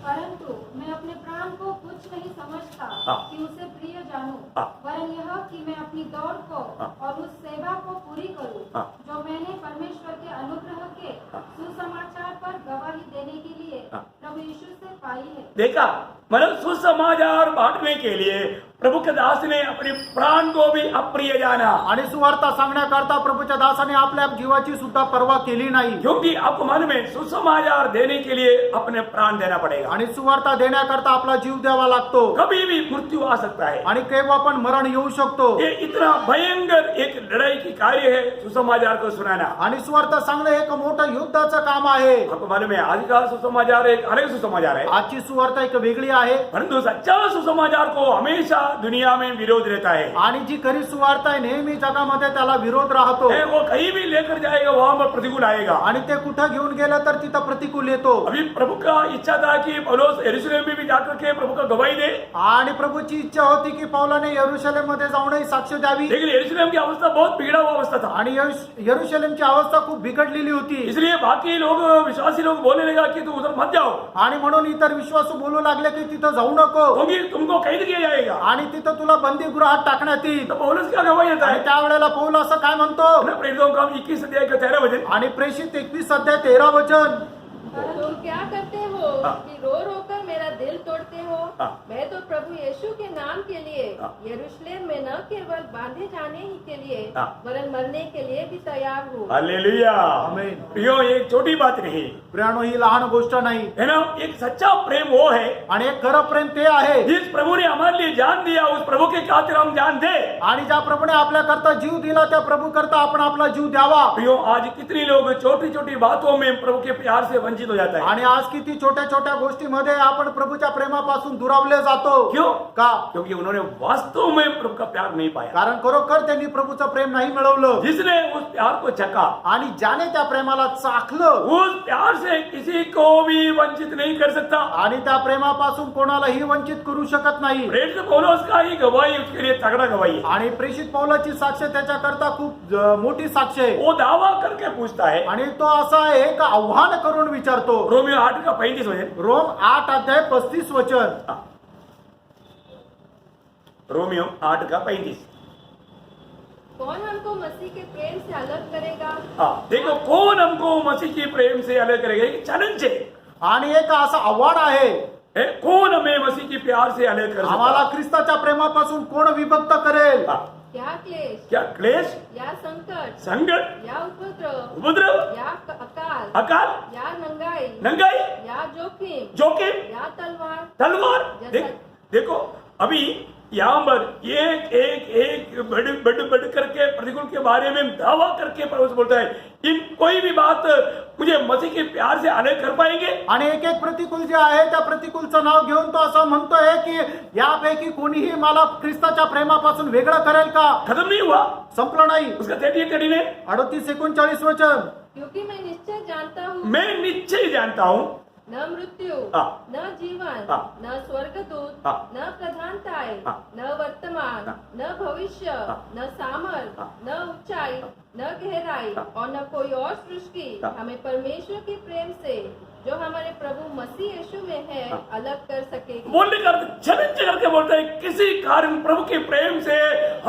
परंतु मैं अपने प्राण को कुछ नहीं समझता हाँ। कि उसे प्रिय जानूं, हाँ। वरन यह कि मैं अपनी दौड़ को हाँ। और उस सेवा को पूरी करूं हाँ। जो मैंने परमेश्वर के अनुग्रह के हाँ। सुसमाचार पर गवाही देने के लिए हाँ। प्रभु यीशु से पाई है। देखा, मतलब सुसमाचार बांटने के लिए प्रभु के दास ने अपने प्राण को भी अप्रिय जाना। आणि सुवार्ता सांगण्याकरता प्रभूच्या दासाने आपल्या जीवाची सुद्धा पर्वा केली नाही. क्योंकि आपको मालूम है, सुसमाचार देने के लिए अपने प्राण देना पड़ेगा। आणि सुवार्ता देण्याकरता आपला जीव द्यावा लागतो. कभी भी मृत्यु आ सकता है। आणि केव्हा पण मरण येऊ शकतो. ये इतना भयंकर एक लड़ाई की कार्य है सुसमाचार को सुनाना। आणि सुवार्ता सांगणं हे एक मोठं युद्धाचं काम आहे. आपको मालूम है, आज का सुसमाचार एक अलग सुसमाचार है, आजची सुवार्ता एक वेगळी आहे. परंतु सच्चा सुसमाचार को हमेशा दुनिया में विरोध रहता है। आणि जी खरी सुवार्ता आहे नेहमी जगामध्ये त्याला विरोध राहतो. वो कहीं भी लेकर जाएगा वहां पर प्रतिकूल आएगा। आणि ते कुठं घेऊन गेलं तर तिथं प्रतिकूल येतो. अभी प्रभु का इच्छा था कि पौलुस यरूशलेम में भी जाकर के प्रभु का गवाही दे, आणि प्रभूची इच्छा होती की पौलाने यरूशलेम मध्ये जाऊनही साक्ष द्यावी. लेकिन यरूशलेम की अवस्था बहुत बिगड़ा हुआ अवस्था था। आणि यरूशलेमची अवस्था खूप बिघडलेली होती. इसलिए बाकी लोग, विश्वासी लोग बोलने लगा कि तू उधर मत जाओ, आणि म्हणून इतर विश्वासू बोलू लागले की तिथं जाऊ नको. क्योंकि तुमको कैद किया जाएगा। आणि तिथं तुला बंदीगृहात टाकण्यात येईल. तो पौलुस क्या गवाही देता आणि है? त्यावेळेला पौल असं काय म्हणतो? प्रेरितों का 21 अध्याय का 13 वचन, आणि प्रेषित 21 अध्याय 13 वचन. तुम क्या करते हो कि रो रो कर मेरा दिल तोड़ते हो? मैं तो प्रभु यीशु के नाम के लिए यरूशलेम में न केवल बांधे जाने ही के लिए वरन मरने के लिए भी तैयार हूँ। हालेलुया। आमीन। प्रियो, एक छोटी बात नहीं प्रियानो, ही लहान गोष्ट नाही है ना। एक सच्चा प्रेम वो है आणि एक खरं प्रेम ते आहे जिस प्रभु ने हमारे लिए जान दिया, उस प्रभु के खातिर हम जान दे। आणि ज्या प्रभूने आपल्या करता जीव दिला त्या प्रभू करता आपण आपला जीव द्यावा। प्रियो, आज कितने लोग छोटी छोटी बातों में प्रभु के प्यार से वंचित हो जाता है। आणि आज किती छोट्या छोट्या गोष्टीमध्ये आपण प्रभूच्या प्रेमापासून दुरावले जातो। क्यों? का? क्योंकि उन्होंने वास्तव में प्रभु का प्यार नहीं पाया। कारण खरोखर त्यांनी प्रभूचं प्रेम नाही मिळवलं जिसने उस प्यार को चखा, आणि ज्याने त्या प्रेमाला चाखलं उस प्यार से किसी को भी वंचित नहीं कर सकता। आणि त्या प्रेमापासून कोणालाही वंचित करू शकत नाही। प्रेरित पौलुस का ही गवाही उसके लिए तगड़ा गवाही है। आणि प्रेषित पौलाची साक्ष त्याच्याकरता खूप मोठी साक्ष आहे। वो दावा करके पूछता है, आणि तो असा आहे का आव्हान करून विचारतो। रोमियो 8:35 वचन, रोम 8:35 रोमियो 8:35। कौन हमको मसीह के प्रेम से अलग करेगा? देखो, कौन हमको मसीह की प्रेम से अलग करेगा? एक चैलेंज है। आणि एक असं आव्हान आहे, कौन हमें मसीह की प्यार से अलग कर आम्हाला सकता? ख्रिस्ताच्या प्रेमापासून कोण विभक्त करेल? क्या क्लेश, क्या क्लेश, या संकट, संकट, या उपद्रव, उपद्रव, या अकाल, अकाल, या नंगाई, नंगाई, या जोखिम, जोखिम, या तलवार, तलवार। जैसा- देखो, अभी यहाँ पर एक एक एक बढ़ करके प्रतिकूल के बारे में दावा करके पौलुस बोलता है, इन कोई भी बात मुझे मसीह के प्यार से अलग कर पाएंगे? आणि एक एक प्रतिकूल जे आहे त्या प्रतिकूलचं नाव घेऊन तो असं म्हणतोय की यापैकी कोणीही मला ख्रिस्ताच्या प्रेमापासून वेगळं करेल का? खत्म नहीं हुआ संपलं नाही। उसका 38 है, 38-39 वचन, क्योंकि मैं निश्चय जानता हूँ मैं निश्चय जानता हूँ न मृत्यु, न जीवन, न स्वर्गदूत, न प्रधानताएं, न वर्तमान, न भविष्य, न सामर्थ, न ऊंचाई, न गहराई और न कोई और सृष्टि हमें परमेश्वर के प्रेम से जो हमारे प्रभु मसीह यीशु में है अलग कर सकेगी। बोलने का चैलेंज करके बोलता है, किसी कारण प्रभु के प्रेम से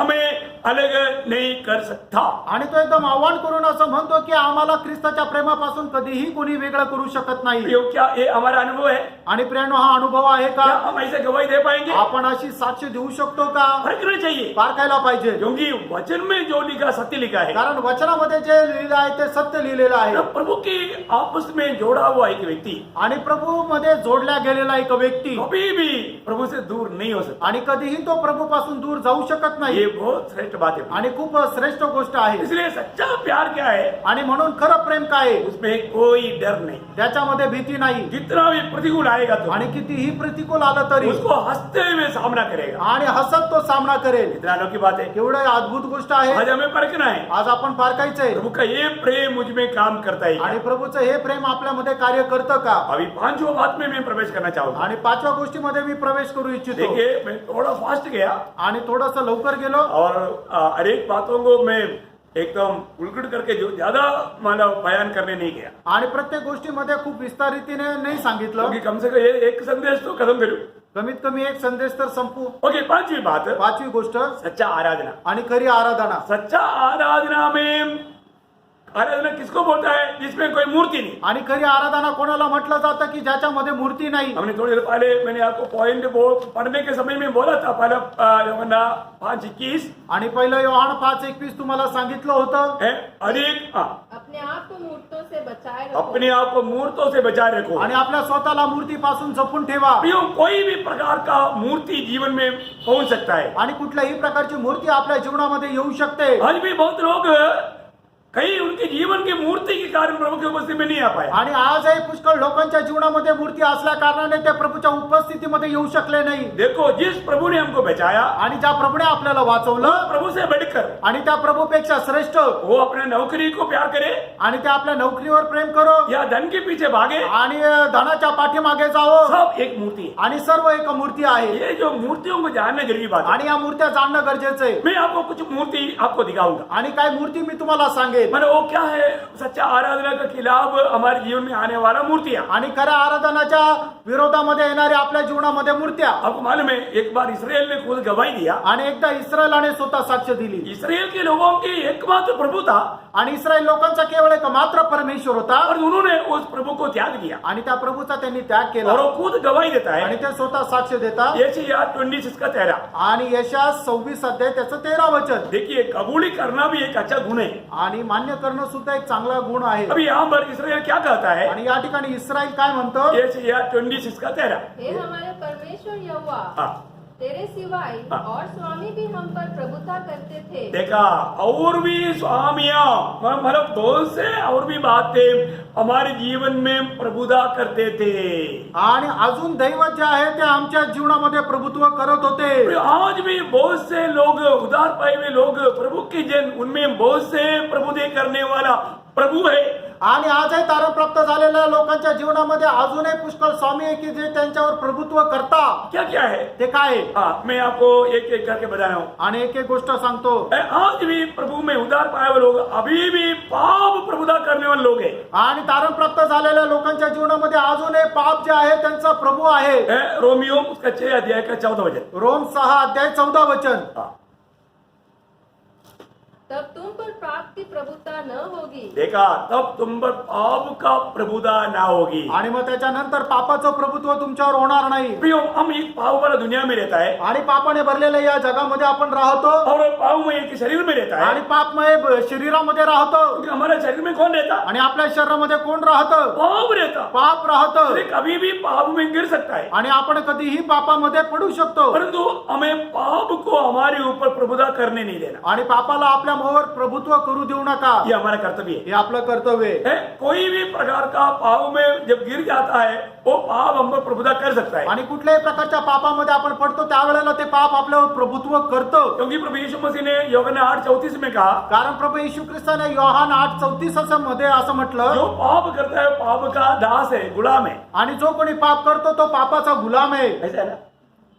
हमें अलग नहीं कर सकता। आणि तो एकदम आव्हान करून असं म्हणतो की आम्हाला ख्रिस्ताच्या प्रेमापासून कधीही कोणी वेगळं करू शकत नाही। प्रियो, क्या ये हमारा अनुभव है? आणि प्रियानो, हा अनुभव आहे का? क्या हम ऐसे गवाही दे पाएंगे? आपण अशी साक्ष देऊ शकतो का? फर्क चाहिए, पारखायला पाहिजे, क्योंकि वचन में जो लिखा सत्य लिखा है। कारण वचनामध्ये जे लिहिलं आहे ते सत्य लिहिलेलं आहे। प्रभु की आपस में जोड़ा हुआ एक व्यक्ति आणि प्रभू मध्ये जोडल्या गेलेला एक व्यक्ती कभी भी प्रभु से दूर नहीं हो सकता। आणि कधीही तो प्रभू पासून दूर जाऊ शकत नाही। ये बहुत श्रेष्ठ बात है। आणि खूप श्रेष्ठ गोष्ट आहे। इसलिए सच्चा प्यार क्या है? आणि म्हणून खरं प्रेम काय आहे? उसमें कोई डर नहीं। त्याच्यामध्ये भीती नाही। जितना भी प्रतिकूल आएगा तो आणि कितीही प्रतिकूल आलं तरी उसको हंसते हुए सामना करेगा। आणि हसत तो सामना करेल। इतना अनोखी बात है। केवढे अद्भुत गोष्ट आहे। आज हमें परखना है, आज आपण पारखायचंय प्रभु का ये प्रेम मुझ में काम करता है आणि क्या? प्रभूचं हे प्रेम आपल्यामध्ये कार्य करतं का? अभी 5वां बात में मैं प्रवेश करना चाहूंगा। आणि 5व्या गोष्टीमध्ये मी प्रवेश करू इच्छितो। देखिए, मैं थोड़ा फास्ट गया आणि थोडस लवकर गेलो और हर एक बातों को मैं एकदम उलगड़ करके जो ज्यादा मानव बयान करने नहीं गया, आणि प्रत्येक गोष्टीमध्ये खूप विस्तारितीने नाही सांगितलं। क्योंकि कम से कम एक संदेश तो खत्म करूं। कमीत कमी एक संदेश तर संपू। ओके, 5वीं बात, 5वी गोष्ट, सच्चा आराधना। आणि खरी आराधना। सच्चा आराधना में आराधना किसको बोलता है? जिसमें कोई मूर्ति नहीं। आणि खरी आराधना कोणाला म्हटलं जातं की ज्याच्यामध्ये मूर्ती नाही। हमने थोड़ी देर पहले मैंने आपको पॉइंट पढ़ने के समय में बोला था, पहला यूहन्ना 5:21 आणि पहिलं योहान 5:21 तुम्हाला सांगितलं होतं। है अधिक अपने आप को मूर्तों से बचाए रखो। अपने आप को मूर्तों से बचाए रखो। आणि आपल्या स्वतःला मूर्तीपासून जपून ठेवा। प्रियो, कोई भी प्रकार का मूर्ति जीवन में पहुंच सकता है। आणि कुठल्याही प्रकारची मूर्ती आपल्या जीवनामध्ये येऊ शकते। आज भी बहुत लोग कई उनके जीवन की मूर्ति के कारण प्रभु की उपस्थिति में नहीं आ पाए। आणि आजही पुष्कळ लोकांच्या जीवनामध्ये मूर्ती असल्या कारणाने ते प्रभूच्या उपस्थितीमध्ये येऊ शकले नाही। देखो, जिस प्रभु ने हमको बचाया, आणि ज्या प्रभूने आपल्याला वाचवलं, प्रभु से बढ़कर आणि त्या प्रभूपेक्षा श्रेष्ठ, वो अपने नौकरी को प्यार करे आणि ते आपल्या नोकरीवर प्रेम करो, या धन के पीछे भागे, आणि धनाच्या पाठीमागे जावं, सब एक मूर्ति है। आणि सर्व एक मूर्ती आहे। ये जो मूर्तियों को जानना जरूरी बात है। आणि या मूर्त्या जाणणं गरजेचं आहे। मैं आपको कुछ मूर्ति आपको दिखाऊंगा। आणि काय मूर्ती मी तुम्हाला सांगेन। मैंने वो क्या है सच्चा आराधना आराधना के खिलाफ हमारे जीवन में आने वाला मूर्तियां। आणि खऱ्या आराधनाच्या विरोधामध्ये येणाऱ्या आपल्या जीवनामध्ये मूर्त्या. आपको मालूम है एक बार इसराइल ने खुद गवाही दिया आणि एकदा इस्रायलाने स्वतः साक्ष दिली. इसराइल के लोगों की एकमात्र प्रभु था आणि इस्रायल लोकांचा केवळ एक मात्र परमेश्वर होता और उन्होंने उस प्रभु को त्याग दिया आणि त्या प्रभूचा त्यांनी त्याग केला और वो खुद गवाही देता आणि है। ते स्वतः साक्ष देतात. यशायाह 26 का 13। आणि यशा 26 अध्याय त्याचं 13 वचन. देखिए कबूली करना भी एक अच्छा गुण है। आणि मान्य करणं सुद्धा एक चांगला गुण आहे. अभी यहाँ पर इसराइल क्या कहता है? आणि या ठिकाणी इस्रायल काय म्हणतो? यशायाह 26 का 13। हे हमारे परमेश्वर यहोवा, हाँ, तेरे सिवाय हाँ। और स्वामी भी हम पर प्रभुता करते थे। देखा और भी स्वामियां मतलब बहुत से और भी बातें हमारे जीवन में प्रभुता करते थे। आणि अजून दैवत जे आहे ते आमच्या जीवनामध्ये प्रभुत्व करत होते. आज भी बहुत से लोग उधार पाए हुए लोग प्रभु के जन उनमें बहुत से प्रभुदे करने वाला प्रभु है। आणि आजही तारण प्राप्त झालेल्या लोकांच्या जीवनामध्ये अजूनही पुष्कळ स्वामी आहे की जे त्यांच्यावर प्रभुत्व करता. क्या क्या है? ते काय आहे? हाँ, मैं आपको एक एक करके बता रहा हूँ। आणि एक एक गोष्ट सांगतो. आज भी प्रभु में उधार पाए हुए लोग अभी भी पाप प्रभुता करने वाले लोग हैं। आणि तारण प्राप्त झालेल्या लोकांच्या जीवनामध्ये अजूनही पाप जे आहे त्यांचा प्रभू आहे. रोमियो उसका 6 अध्याय का 14 वचन। रोम 6 अध्याय 14 वचन. हाँ, तब तुम पर पाप की प्रभुता न होगी। देखा तब तुम पर पाप का प्रभुता ना होगी। आणि मग त्याच्यानंतर पापाचं प्रभुत्व तुमच्यावर होणार नाही. प्रियो, हम एक पाप वाला दुनिया में रहता है आणि पापाने भरलेल्या या जगामध्ये आपण राहतो और पाप में एक शरीर में रहता आणि है। पापमय शरीरामध्ये राहतो. क्योंकि हमारे शरीर में कौन रहता? आणि आपल्या शरीरामध्ये कोण राहतं? पाप रहता। पाप राहतं. अरे कभी भी पाप में गिर सकता है, आणि आपण कधीही पापामध्ये पडू शकतो. परंतु हमें पाप को हमारे ऊपर प्रभुता करने नहीं देना। आणि पापाला आपल्या मोहर प्रभुत्व करू देऊ नका. ये हमारा कर्तव्य हे आपलं कर्तव्य आहे. है। कोई भी प्रकार का पाप में जब गिर जाता है वो पाप हम पर प्रभुता कर सकता है, आणि कुठल्याही प्रकारच्या पापामध्ये आपण पडतो त्यावेळेला ते पाप आपल्यावर प्रभुत्व करतं. क्योंकि प्रभु यीशु मसीह ने यूहन्ना 8:34 में कहा, कारण प्रभू येशू ख्रिस्ताने योहान 8:34 मध्ये असं म्हटलं, जो पाप करता है पाप का दास है, गुलाम है। आणि जो कोणी पाप करतो तो पापाचा गुलाम आहे. ऐसा है ना?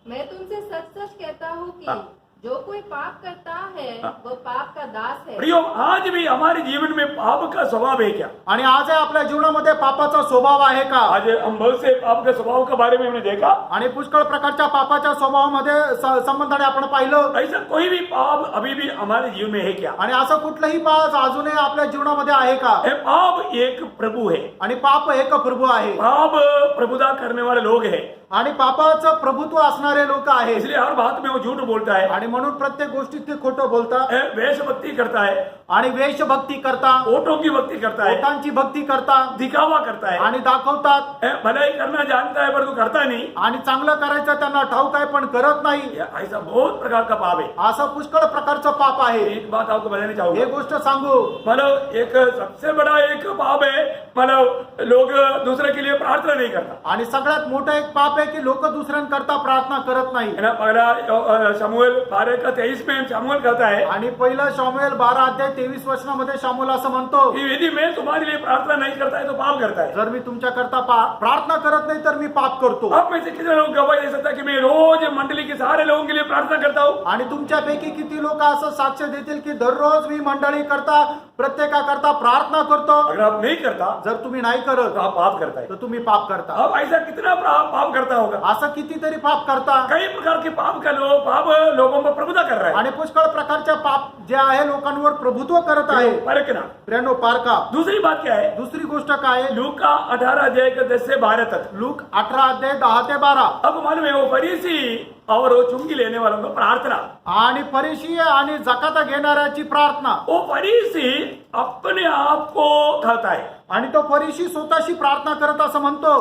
मैं तुमसे सच सच कहता हूँ कि हाँ। जो कोई पाप करता है हाँ। वो पाप का दास है। प्रियो, आज भी हमारे जीवन में पाप का स्वभाव है क्या? आणि आज आपल्या जीवनामध्ये पापाचा स्वभाव आहे का? आज हम बहुत से पाप के स्वभाव के बारे में हमने देखा। आणि पुष्कळ प्रकारच्या पापाच्या स्वभावामध्ये संबंधाने आपण पाहिलं. ऐसा कोई भी पाप अभी भी हमारे जीवन में है क्या? आणि असं कुठलंही पाप अजूनही आपल्या जीवनामध्ये आहे का? ये पाप एक प्रभु है। आणि पाप एक प्रभू आहे. पाप प्रभुता करने वाले लोग हैं, आणि पापाचं प्रभुत्व असणारे लोक आहेत. इसलिए हर बात में वो झूठ बोलता है, आणि म्हणून प्रत्येक गोष्टीत ते खोटं बोलतात. वेश भक्ति करता है, आणि वेश भक्ती करता, ओटों की भक्ति करता है, ओटांची भक्ती करता, दिखावा करता है, आणि दाखवतात. भलाई करना जानता है परंतु करता नहीं। आणि चांगलं करायचं त्यांना ठाऊक आहे पण करत नाही. ये ऐसा बहुत प्रकार का पाप है। असं पुष्कळ प्रकारचं पाप आहे. एक बात आपको बतानी हे चाहूंगा, गोष्ट सांगू. मतलब एक सबसे बड़ा एक पाप है, मतलब लोग दूसरे के लिए प्रार्थना नहीं करता आणि सगळ्यात मोठं एक पाप आहे की लोक दुसऱ्यांकरता प्रार्थना करत नाही. है ना। पहला शमूएल 12:23 में शमूएल कहता है आणि पहिला शामुएल 12 अध्याय 23 वचनामध्ये शामुएल असं म्हणतो, कि यदि मैं तुम्हारे लिए प्रार्थना नहीं करता है तो पाप करता है। जर मी तुमच्याकरता प्रार्थना करत नाही तर मी पाप करतो. आप में से कितने लोग गवाही दे सकता है कि मैं रोज मंडली के सारे लोगों के लिए प्रार्थना करता हूँ? आणि तुमच्यापैकी किती लोक असं साक्ष देतील की दररोज मी मंडळी करता प्रत्येकाकरता प्रार्थना करतो? अगर आप नहीं करता जर तुम्ही नाही करत तो आप पाप करता है। तर तुम्ही पाप करता. अब ऐसा कितना पाप करता होगा? असं कितीतरी पाप करता. कई प्रकार के पाप का पाप लोगों पर प्रभुता कर रहा है। आणि पुष्कळ प्रकारच्या पाप जे आहे लोकांवर प्रभुत्व करत आहे. परखना। प्रेनो पारका. दूसरी बात क्या है? दुसरी गोष्ट काय आहे? लूका 18 अध्याय के 10 से 12 तक। लूक 18 अध्याय 10 ते 12. अब मालूम है वो फरीसी और वो चुंगी लेने वालों को प्रार्थना। आणि फरीसी आणि जकात घेणाऱ्याची प्रार्थना. वो फरीसी अपने आप को खाता है, आणि तो फरीसी स्वतःशी प्रार्थना करत असं म्हणतो.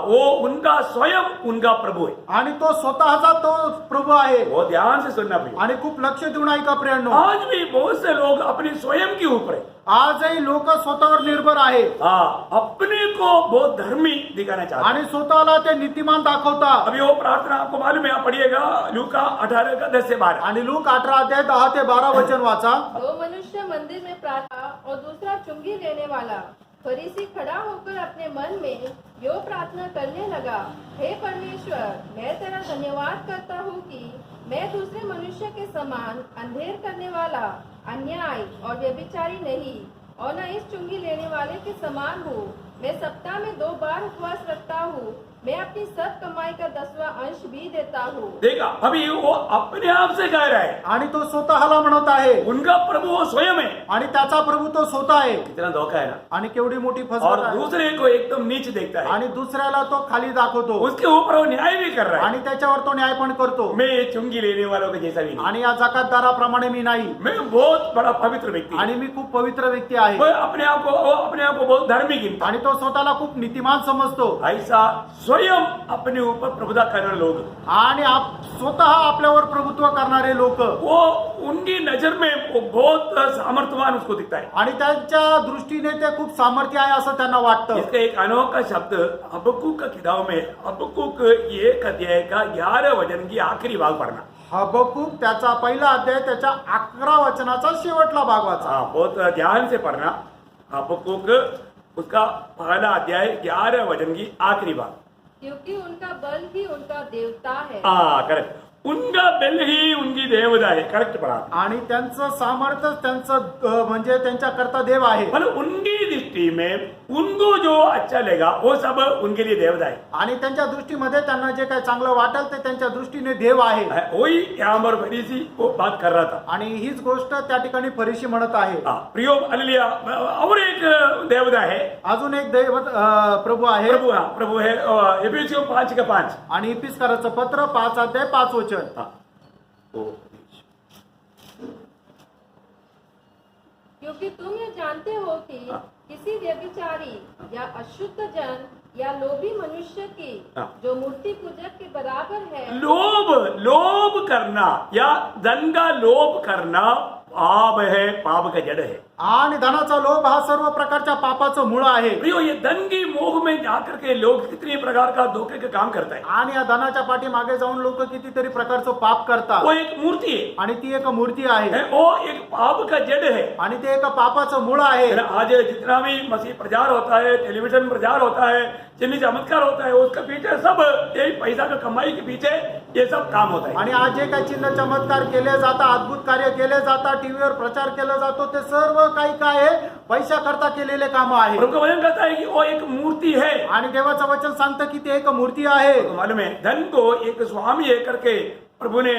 वो उनका स्वयं उनका प्रभु है। आणि तो स्वतःचा तो प्रभु आहे. वो ध्यान से सुनना प्रिय। आणि खूप लक्ष देऊन ऐका प्रियांनो. आज भी बहुत से लोग अपनी स्वयं के ऊपर है, आजही लोक स्वतःवर निर्भर आहे. अपने को बहुत धर्मी दिखाना चाहते हैं। आणि स्वतःला ते नीतिमान दाखवतात. अभी वो प्रार्थना आपको मालूम है, आप पढ़िएगा लूका 18 का 10 से 12। आणि लूक 18 अध्याय 10 ते 12 वचन वाचा. दो मनुष्य मंदिर में प्रार्थना और दूसरा चुंगी लेने वाला। फरीसी खड़ा होकर अपने मन में यो प्रार्थना करने लगा, हे परमेश्वर, मैं तेरा धन्यवाद करता हूँ कि मैं दूसरे मनुष्य के समान अंधेर करने वाला, अन्याय और व्यभिचारी नहीं और न इस चुंगी लेने वाले के समान हूँ। मैं सप्ताह में 2 बार उपवास रखता हूँ। मैं अपनी सब कमाई का 10वां अंश भी देता हूँ। देखा, अभी वो अपने आप से कह रहा है, आणि तो स्वतःला म्हणत आहे उनका प्रभु वो स्वयं है। आणि त्याचा प्रभू तो स्वतः आहे कितना धोखा है ना। आणि केवढी मोठी और फसवणूक आहे दूसरे को एकदम नीच देखता है, आणि दुसऱ्याला तो खाली दाखवतो उसके ऊपर वो न्याय भी कर रहा है। आणि त्याच्यावर तो न्याय पण करतो मैं ये चुंगी लेने वालों के जैसा भी नहीं, आणि या जकातदाराप्रमाणे मी नाही मैं बहुत बड़ा पवित्र व्यक्ति हूं। आणि मी खूप पवित्र व्यक्ती आहे वो अपने आप को बहुत धार्मिक गिनता आणि तो स्वतःला खूप नीतिमान समजतो है। ऐसा स्वयं अपने ऊपर प्रभुता करने लोग, आणि स्वतः आपल्यावर प्रभुत्व करणारे लोक वो उनकी नजर में वो बहुत सामर्थ्यवान उसको दिखता है। आणि त्यांच्या दृष्टीने ते खूप सामर्थ्य आहे असं त्यांना वाटतं इसका एक अनोखा शब्द हबक्कूक का किताब में हबक्कूक 1 अध्याय का 11 वचन की आखिरी भाग पढ़ना। हबक्कूक त्याचा पहिला अध्याय त्याच्या 11 वचनाचा शेवटला भाग वाचा हाँ, बहुत ध्यान से पढ़ना। हबक्कूक उसका पहला अध्याय 11 वचन की आखिरी भाग। क्योंकि उनका बल ही उनका देवता है। हाँ, करेक्ट, उनका बल ही उनकी देवता है। करेक्ट पढ़ा। आणि त्यांचं सामर्थ्य त्यांचं म्हणजे त्यांच्याकरता देव आहे मतलब उनकी दृष्टि में उनको जो अच्छा लगेगा वो सब उनके लिए देवता है। आणि त्यांच्या दृष्टीमध्ये त्यांना जे काही चांगलं वाटेल ते त्यांच्या दृष्टीने देव आहे वही यहाँ पर फरीसी वो बात कर रहा था। आणि हीच गोष्ट त्या ठिकाणी फरीशी म्हणत आहे हाँ, प्रियो हालेलुया। और एक देवता है, अजून एक देव प्रभु आहे प्रभु। हाँ, प्रभु है एफिसियों 5:5। आणि इपिस्काराचं पत्र 5 अध्याय 5 वचन हाँ, वो क्योंकि तुम ये जानते हो कि किसी व्यभिचारी या अशुद्ध जन या लोभी मनुष्य की जो मूर्ति पूजक के बराबर है, लोभ करना या धन का लोभ करना पाप है, पाप का जड़ है। आणि धनाचा लोभ हा सर्व प्रकारच्या पापाचं मूळ आहे प्रियो, ये धन की मोह में जाकर के लोग कितनी प्रकार का धोखे का काम करता है। आणि या धनाच्या पाठीमागे जाऊन लोक कितीतरी प्रकारचं पाप करतात वो एक मूर्ति है, आणि ती एक मूर्ती आहे वो एक पाप का जड़ है। आणि ते एक पापाचं मूळ आहे आज जितना भी मसीह प्रचार होता है, टेलीविजन प्रचार होता है, चिन्ह चमत्कार होता है, उसके पीछे सब यही पैसा का कमाई के पीछे ये सब काम होता है। आणि आज जे काही चिन्ह चमत्कार केले जातात, अद्भुत कार्य केले जातात, टीव्हीवर प्रचार केला जातो, ते सर्व काही काय आहे पैसा करता केलेले काम आहे। प्रभु का वचन कहता है कि वो एक मूर्ति है। आणि देवाचं वचन सांगतं की ते एक मूर्ती आहे। तो मालूम है, धन को एक स्वामी है करके प्रभु ने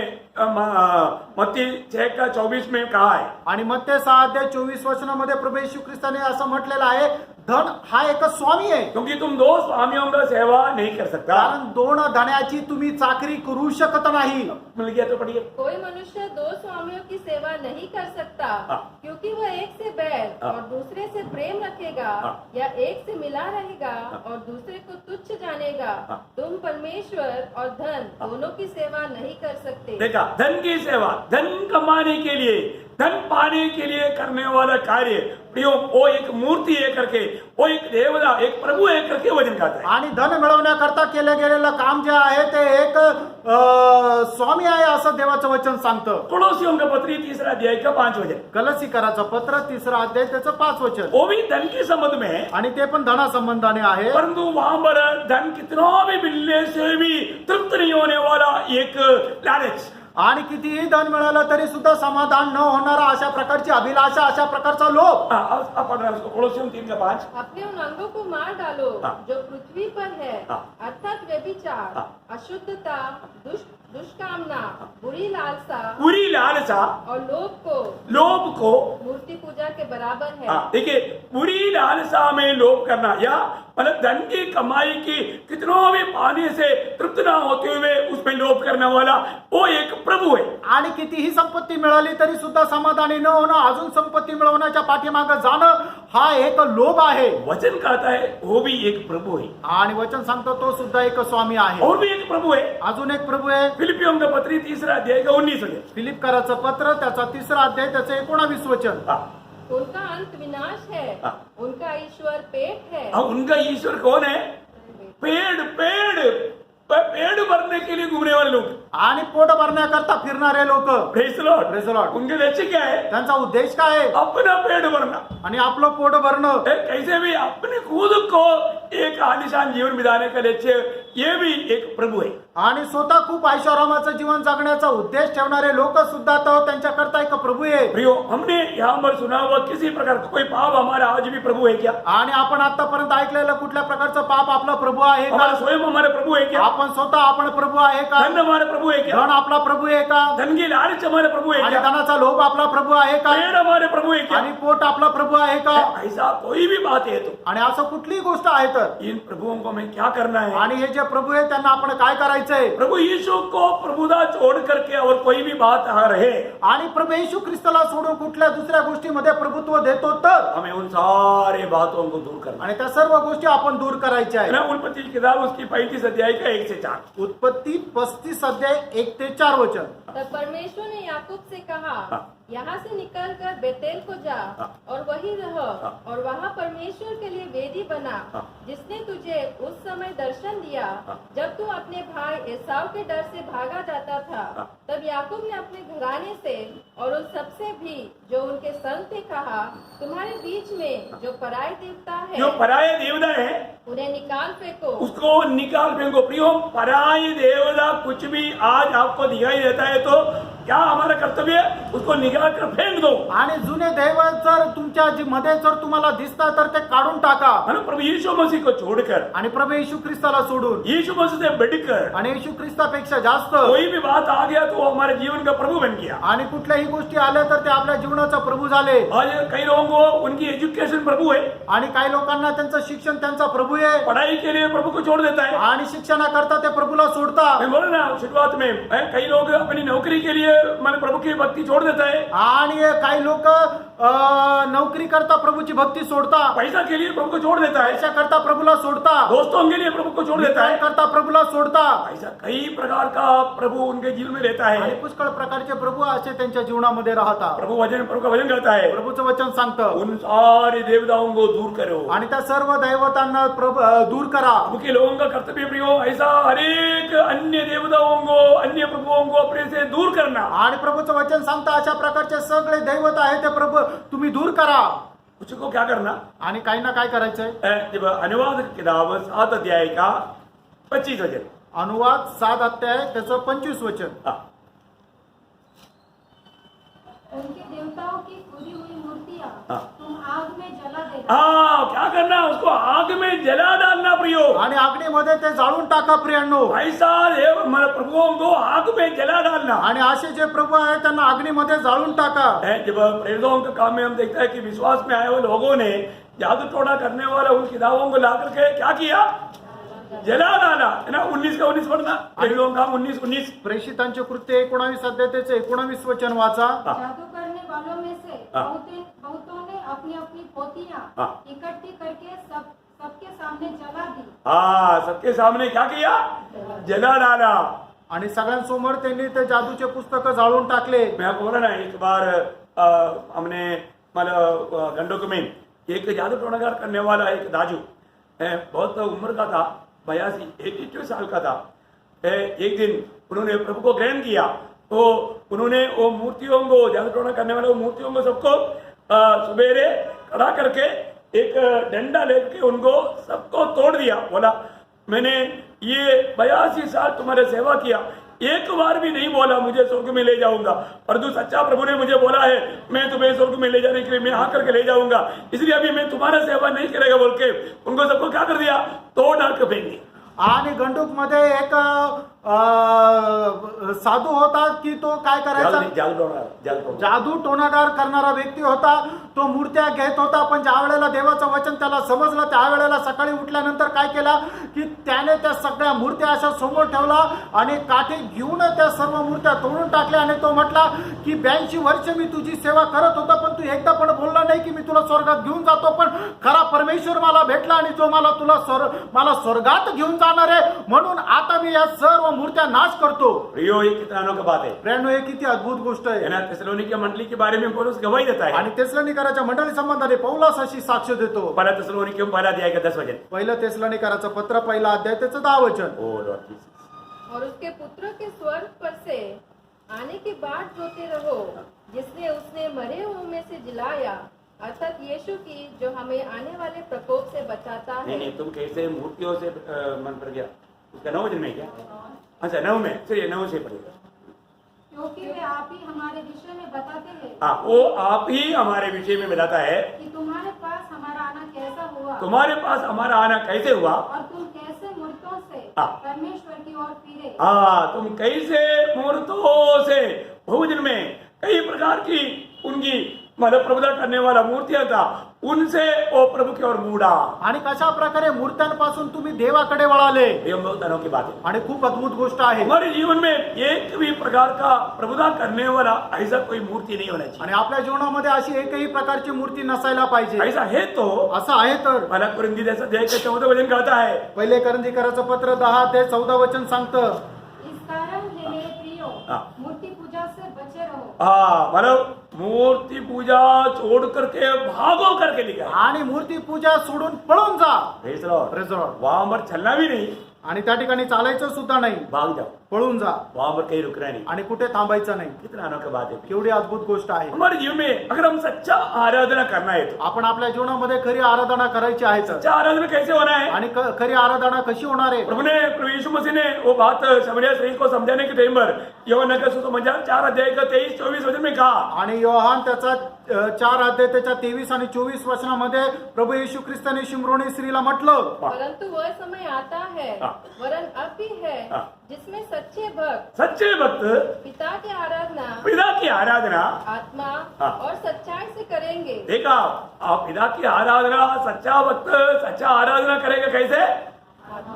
मत्ती 6:24 में कहा है। आणि मत्ते 6:24 वचनामध्ये प्रभू येशू ख्रिस्ताने असं म्हटलेलं आहे, धन हा एक स्वामी आहे, क्योंकि तुम 2 स्वामियों का सेवा नहीं कर सकता। कारण 2 धन्याची तुम्ही चाकरी करू शकत नाही। मिल गया तो पढ़िए। कोई मनुष्य 2 स्वामियों की सेवा नहीं कर सकता, हाँ। क्योंकि वह एक से बैर हाँ। और दूसरे से प्रेम रखेगा, हाँ। या एक से मिला रहेगा और दूसरे को तुच्छ जानेगा। हाँ। तुम परमेश्वर और धन दोनों की सेवा नहीं कर सकते। देखा, धन की सेवा, धन कमाने के लिए, धन पाने के लिए करने वाला कार्य प्रियो, वो एक मूर्ति है करके, वो एक देवता, एक प्रभु है करके वचन कहता है। आणि धन मिळवण्याकरता केले गेलेलं काम जे आहे ते एक स्वामी आहे असं देवाचं वचन सांगतं। कोलोसियों का पत्री 3 अध्याय का 5 वचन। कलसीकराचं पत्र 3 अध्याय त्याचं 5 वचन। वो भी धन के संबंध में है, आणि ते पण धना संबंधाने आहे, परंतु वहां पर धन कितना भी मिलने से भी तृप्त नहीं होने वाला एक लालच। आणि कितीही धन मिळालं तरी सुद्धा समाधान न होणारा अशा प्रकारची अभिलाषा, अशा प्रकारचा लोभ। आप पढ़ रहे हैं उसको, कोलोसियों 3:5। अपने उन अंगों को मार डालो हाँ। जो पृथ्वी पर है, हाँ। अर्थात व्यभिचार, हाँ। अशुद्धता, दुष्कामना, बुरी लालसा बुरी लालसा और लोभ को मूर्ति पूजा के बराबर है। हाँ, देखिए, बुरी लालसा में लोभ करना या मतलब धन की कमाई की कितना भी पाने से तृप्त ना होते हुए उसमें लोभ करने वाला वो एक प्रभु है। आणि कितीही संपत्ती मिळाली तरी सुद्धा समाधानी न होणं, अजून संपत्ती मिळवण्याच्या पाठीमागे जाणं हा एक लोभ आहे। वचन कहता है वो भी एक प्रभु है। आणि वचन सांगतो तो सुद्धा एक स्वामी आहे। और भी एक प्रभु है, अजून एक प्रभू आहे। फिलिपियों का पत्री 3 अध्याय का 19 वचन। फिलिपकराचं पत्र त्याचा 3 अध्याय त्याचं 19 वचन। उनका अंत विनाश है, हाँ। उनका ईश्वर पेट है। अब उनका ईश्वर कौन है? पेड़ भरने के लिए घूमने वाले लोग, आणि पोट भरण्याकरता फिरणारे लोक। Praise the Lord. Praise the Lord. उनके लक्ष्य क्या है? त्यांचा उद्देश काय आहे? अपना पेट भरना, आणि आपलं पोट भरणं। कैसे भी अपने खुद को एक आलिशान जीवन बिताने का लक्ष्य ये भी एक प्रभु है। आणि स्वतः खूप ऐषारामाचं जीवन जगण्याचा उद्देश ठेवणारे लोक सुद्धा तो त्यांच्याकरता एक प्रभू आहे. प्रियो, हमने यहाँ पर सुना हुआ किसी प्रकार का कोई पाप हमारा आज भी प्रभु है क्या? आणि आपण आतापर्यंत ऐकलेलं कुठल्या प्रकारचं पाप आपला प्रभू आहे का? हमारा स्वयं हमारे प्रभु है क्या? आपण स्वतः आपण प्रभू आहे का? धन हमारे प्रभु है क्या? धन आपला प्रभू आहे का? धन की लालच हमारे प्रभु है आणि क्या? धनाचा लोभ आपला प्रभू आहे का? पेड़ हमारे प्रभु है क्या? आणि पोट आपला प्रभू आहे का? ऐसा कोई भी बात है तो आणि असं कुठलीही गोष्ट आहे तर इन प्रभुओं को हमें क्या करना है? आणि हे जे प्रभू आहे त्यांना आपण काय करायचंय? प्रभु यीशु को प्रभुदा छोड़ करके और कोई भी बात आ रहे, आणि प्रभू येशू ख्रिस्ताला सोडून कुठल्या दुसऱ्या गोष्टीमध्ये प्रभुत्व देतो तर हमें उन सारे बातों को दूर करना आणि त्या सर्व गोष्टी आपण दूर करायच्या है आहे. ना। उत्पत्ति की किताब उसकी 35 अध्याय का 1 से 4। उत्पत्ती 35 अध्याय 1 ते 4 वचन. तब परमेश्वर ने याकूब से कहा, हाँ। यहाँ से निकलकर बेतेल को जा हाँ। और वहीं रह हाँ। और वहाँ परमेश्वर के लिए वेदी बना, हाँ। जिसने तुझे उस समय दर्शन दिया हाँ। जब तू अपने भाई एसाव के डर से भागा जाता था। हाँ। तब याकूब ने अपने घराने से और उन सबसे भी जो उनके संग थे कहा, तुम्हारे बीच में जो पराय देवता जो है पराये देवता है उन्हें निकाल फेंको। उसको निकाल फेंको। प्रियो, पराये देवता कुछ भी आज आपको दिखाई देता है तो क्या हमारा कर्तव्य है? उसको निकाल कर फेंक दो। आणि जुने दैव जर तुमच्या मध्ये जर तुम्हाला दिसता तर ते काढून टाका है ना। प्रभु यीशु मसीह को छोड़कर, आणि प्रभू येशू ख्रिस्ताला सोडून यीशु मसीह से बढ़कर आणि येशू ख्रिस्तापेक्षा जास्त कोई भी बात आ गया तो वो हमारे जीवन का प्रभु बन गया। आणि कुठल्याही गोष्टी आल्या तर ते आपल्या जीवनाचा प्रभू झाले. आज कई लोगों को उनकी एजुकेशन प्रभु है, आणि काही लोकांना त्यांचं शिक्षण त्यांचा प्रभू आहे पढ़ाई के लिए प्रभु को छोड़ देता है। आणि शिक्षणाकरता ते प्रभूला सोडता. मैं बोल रहा हूँ शुरुआत में कई लोग अपनी नौकरी के लिए मैंने प्रभु की भक्ति छोड़ देता है, आणि काही लोक नोकरी करता प्रभूची भक्ती सोडता, पैसा के लिए प्रभु को छोड़ देता है, पैसा करता प्रभूला सोडता, दोस्तों के लिए प्रभु को छोड़ देता है। करता प्रभूला सोडता. ऐसा कई प्रकार का प्रभु उनके जीवन में रहता आणि है। पुष्कळ प्रकारचे प्रभू असे त्यांच्या जीवनामध्ये राहतात. प्रभु का वचन करता है, प्रभूचं वचन सांगतं उन सारे देवताओं को दूर करो। आणि त्या सर्व दैवतांना दूर करा. प्रभु के लोगों का कर्तव्य प्रियो ऐसा हरेक अन्य देवताओं को, अन्य प्रभुओं को अपने से दूर करना। आणि प्रभूचं वचन सांगता अशा प्रकारचे सगळे दैवत आहे ते प्रभू तुम्ही दूर करा. उसको क्या करना? आणि काही ना काय करायचंय. जब अनुवाद किताब 7 अध्याय का 25 वचन, अनुवाद 7 अध्याय त्याचं 25 वचन. हाँ। उनके देवताओं की खुदी हुई मूर्तियाँ हाँ। तुम आग में जला देना। हाँ, क्या करना? उसको आग में जला डालना प्रियो। आणि अग्नीमध्ये ते जाळून टाका प्रियांनो. ऐसा देव हमारे प्रभुओं को आग में जला डालना। आणि असे जे प्रभू आहेत त्यांना अग्नीमध्ये जाळून टाका. जब प्रेरितों के काम में हम देखते हैं कि विश्वास में आए हुए लोगों ने जादू टोना करने वाले उन किताबों को ला करके क्या किया? जला डाला, है ना। 19 का 19 पढ़ना, प्रेरितों का 19:19। प्रेषितांचे कृत्य 19 अध्याय त्याचे 19 वचन वाचा. जादू करने वालों में से हाँ। बहुतों ने अपनी अपनी पोतियाँ हाँ। इकट्ठी करके सबके सामने जला दी। हाँ, सबके सामने क्या किया? जला डाला। आणि सगळ्यांसमोर त्यांनी ते जादूचे पुस्तक जाळून टाकले. मैं आपको बोला ना, एक बार हमने मतलब गंडोक में एक जादू टोनाकार करने वाला एक दाजू बहुत उम्र का था, 82 साल का था। एक दिन उन्होंने प्रभु को ग्रहण किया तो उन्होंने वो मूर्तियों को, जादू टोना करने वाले वो मूर्तियों को सबको सवेरे खड़ा करके एक डंडा लेके उनको सबको तोड़ दिया। बोला मैंने ये 82 साल तुम्हारे सेवा किया, एक बार भी नहीं बोला मुझे स्वर्ग में ले जाऊंगा, पर जो सच्चा प्रभु ने मुझे बोला है मैं तुम्हें स्वर्ग में ले जाने के लिए मैं आकर के ले जाऊंगा, इसलिए अभी मैं तुम्हारा सेवा नहीं करेगा बोल के उनको सबको क्या कर दिया? तोड़ डाल के फेंक दिया। आणि गंडूक मध्ये एक साधू होता की तो काय करायचा? जादू टोनाकार करणारा व्यक्ती होता. तो मूर्त्या घेत होता, पण ज्या वेळेला देवाचं वचन त्याला समजलं त्यावेळेला सकाळी उठल्यानंतर काय केला की त्याने त्या सगळ्या मूर्त्या अशा समोर ठेवला आणि काठी घेऊन त्या सर्व मूर्त्या तोडून टाकल्या. आणि तो म्हटला की 82 वर्ष मी तुझी सेवा करत होता, पण तू एकदा पण बोलला नाही की मी तुला स्वर्गात घेऊन जातो, पण खरा परमेश्वर मला भेटला आणि जो मला स्वर्गात घेऊन जाणार आहे, म्हणून आता मी या सर्व मूर्त्या नाश करतो. प्रियो, ये कितना अनोखा बात है। प्रियांनो, हे किती अद्भुत गोष्ट आहे. ना थिस्सलुनीके मंडली के बारे में पौलुस गवाही देता है। आणि थिस्सलुनीकराच्या मंडळी संबंधाने पौलुस अशी साक्ष देतो. पहला थिस्सलुनीके 1 अध्याय का 10 वचन। पहिलं थिस्सलुनीकराचं पत्र 1 अध्याय त्याचं 10 वचन. ओ लॉर्ड जीसस। और उसके पुत्र के स्वर्ग पर से आने की बाट जोते रहो, जिसने उसने मरे हुओं में से जिलाया, अर्थात यीशु की, जो हमें आने वाले प्रकोप से बचाता है। नहीं, तुम कैसे मूर्तियों से मन पर गया? उसका 9 वचन में क्या? अच्छा 9 में, चलिए 9 से पढ़िएगा। क्योंकि वे आप ही हमारे विषय में बताते हैं हाँ, वो आप ही हमारे विषय में बताता है कि तुम्हारे पास हमारा आना कैसा हुआ तुम्हारे पास हमारा आना कैसे हुआ, और तुम कैसे मूर्तों से हाँ। परमेश्वर की ओर फिरे। हाँ, तुम कैसे मूर्तों से, बहुवचन में कई प्रकार की उनकी मतलब प्रबोधन करने वाला मूर्तियां था, उनसे वो प्रभु की ओर मुड़ा। आणि कशा प्रकारे मूर्त्यांपासून तुम्ही देवाकडे वळाले, ये बहुत अनोखी बात है। आणि खूप अद्भुत गोष्ट आहे। हमारे जीवन में एक भी प्रकार का प्रबोधन करने वाला ऐसा कोई मूर्ति नहीं होना चाहिए। आणि आपल्या जीवनामध्ये अशी एकही प्रकारची मूर्ती नसायला पाहिजे। ऐसा है तो असं आहे तर पहला कुरिन्थी जैसा 14 वचन कहता है, पहिले करंदीकराचं पत्र 10 ते 14 वचन सांगतं, इस कारण हे मेरे प्रियो हाँ। मूर्ति पूजा से बचे रहो। हाँ, मतलब मूर्ति पूजा छोड़ करके भागो करके लिखा है। आणि मूर्ती पूजा सोडून पळून जा। Praise the Lord। Praise the Lord। वहां पर चलना भी नहीं, आणि त्या ठिकाणी चालायचं सुद्धा नाही, भाग जाओ, पळून जा वहां पर कहीं रुकना नहीं। आणि कुठे थांबायचं नाही। कितना अनोखी बात है। केवढी अद्भुत गोष्ट आहे। हमारे जीवन में अगर हम सच्चा आराधना करना है तो आपण आपल्या जीवनामध्ये खरी आराधना करायची आहे तर, सच्चा आराधना कैसे होना है? आणि खरी आराधना कशी होणार आहे? प्रभु यीशु मसीह ने वो बात समरिया स्त्री को समझाने के टाइम पर यूहन्ना का सुसमाचार 4 अध्याय का 23-24 वचन में कहा, आणि योहान त्याचा 4 अध्याय त्याच्या 23 आणि 24 वचनामध्ये प्रभु येशू ख्रिस्ताने शिमरोनी स्त्रीला म्हटलं, परंतु वह समय आता है, हाँ। वरन अब भी है, हाँ। जिसमें सच्चे भक्त सच्चे भक्त पिता की आराधना पिता की आराधना, आत्मा हाँ। और सच्चाई से करेंगे। देखा आप, पिता की आराधना, सच्चा भक्त सच्चा आराधना करेगा कैसे?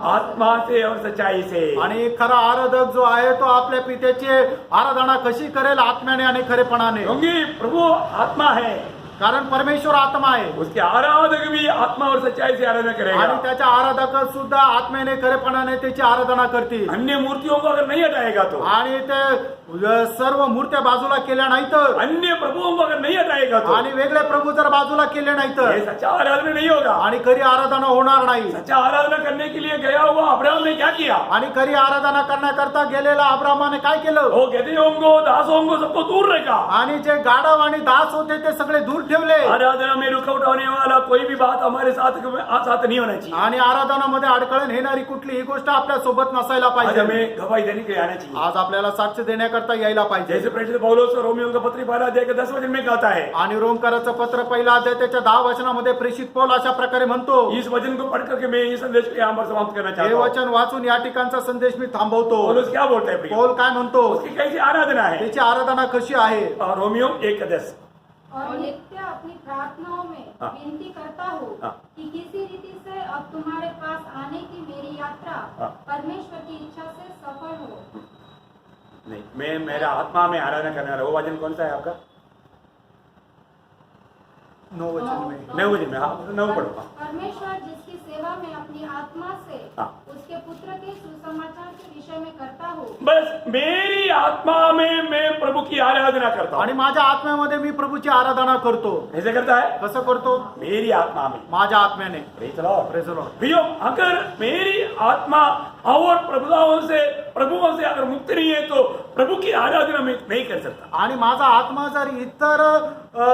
आत्मा से और सच्चाई से। आणि खरा आराधक जो आहे तो आपल्या पित्याची आराधना कशी करेल? आत्म्याने आणि खरेपणाने, क्योंकि प्रभु आत्मा है, कारण परमेश्वर आत्मा आहे उसके आराधक भी आत्मा और सच्चाई से आराधना आणि करेगा। त्याच्या आराधक सुद्धा आत्म्याने खरेपणाने त्याची आराधना करतील। अन्य मूर्तियों को अगर नहीं हटाएगा तो, आणि ते सर्व मूर्त्या बाजूला केल्या नाही तर, अन्य प्रभुओं को अगर नहीं हटाएगा तो आणि वेगळे प्रभू जर बाजूला केले नाही ये तर, सच्चा आराधना नहीं होगा। आणि खरी आराधना होणार नाही। सच्चा आराधना करने के लिए गया हुआ अब्राहम ने क्या किया? आणि खरी आराधना करण्याकरता गेलेला अब्रामाने काय केलं? वो गधेयों को, दासों को सबको दूर रखा। आणि जे गाढव आणि दास होते ते सगळे दूर ठेवले। आराधना में रुकावट होने वाला कोई भी बात हमारे साथ नहीं होना चाहिए। आणि आराधनामध्ये अडकळण येणारी कुठलीही गोष्ट आपल्या सोबत नसायला आज पाहिजे। हमें गवाही देने के लिए आना चाहिए। आज आपल्याला साक्ष देण्याकरता यायला पाहिजे। जैसे प्रेरित पौलुस रोमियों का पत्री 12 अध्याय के 10 वचन में कहता है, आणि रोमकराचं पत्र पहिला अध्याय त्याच्या 10 वचनामध्ये प्रेषित पौल अशा प्रकारे म्हणतो, इस वचन को पढ़ करके मैं ये संदेश को यहाँ पर समाप्त करना हे चाहता हूँ। वचन वाचून या ठिकाणचा संदेश मी थांबवतो। पौलुस क्या बोलता है प्रिय? पौल काय म्हणतो? उसकी कैसी आराधना है? त्याची आराधना कशी आहे? रोमियो 1:10। और नित्य अपनी प्रार्थनाओं में हाँ। विनती करता हूँ हाँ। कि किसी रीति से अब तुम्हारे पास आने की मेरी यात्रा हाँ। परमेश्वर की इच्छा से सफल हो। नहीं, मैं मेरा आत्मा में आराधना करने वाला, वो वचन कौन सा है आपका? 9 वचन में। 9 वचन में, हाँ 9 पढ़ो। हाँ। परमेश्वर जिसकी सेवा में अपनी आत्मा से हाँ। उसके पुत्र के सुसमाचार के विषय में करता हूँ। बस मेरी आत्मा में मैं प्रभु की आराधना करता आणि हूँ। माझ्या आत्म्यामध्ये मी प्रभूची आराधना करतो। कैसे करता है? कसं करतो? मेरी आत्मा में। माझ्या आत्म्याने। Praise the Lord। Praise the Lord। भैया, अगर मेरी आत्मा और प्रभुओं से अगर मुक्त नहीं है तो प्रभु की आराधना में नहीं कर सकता। आणि माझा आत्मा जर इतर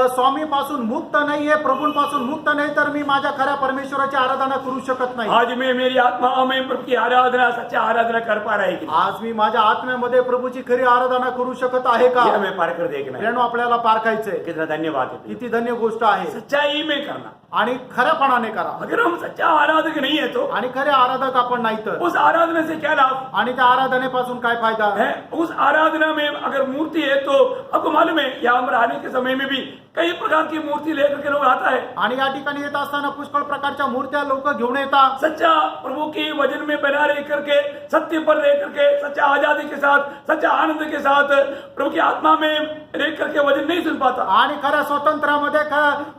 स्वामी पासून मुक्त नाहीये, प्रभूंपासून मुक्त नाही, तर मी माझ्या खऱ्या परमेश्वराची आराधना करू शकत नाही। आज मैं मेरी आत्मा में प्रभु की आराधना, सच्चा आराधना कर पा रहा है कि नहीं? आज मी माझ्या आत्म्यामध्ये प्रभूची खरी आराधना करू शकत आहे का? ये हमें पार कर देखना है। प्रेरणो आपल्याला पारखायचंय। कितना धन्यवाद है। किती धन्य गोष्ट आहे। सच्चाई में करना। आणि खऱ्यापणाने करा। अगर हम सच्चा आराधक नहीं है तो आणि खरे आराधक आपण नाही तर, उस आराधना से क्या लाभ आणि त्या आराधनेपासून काय फायदा है? उस आराधना में अगर मूर्ति है तो आपको मालूम है यहाँ पर आने के समय में भी कई प्रकार की मूर्ति लेकर के लोग आता है। आणि या ठिकाणी येत असताना पुष्कळ प्रकारच्या मूर्त्या लोक घेऊन येतात। सच्चा प्रभु की वचन में बना रह करके, सत्य पर रह करके, सच्चा आजादी के साथ, सच्चा आनंद के साथ प्रभु की आत्मा में रह करके वचन नहीं सुन पाता। आणि खऱ्या स्वातंत्र्यामध्ये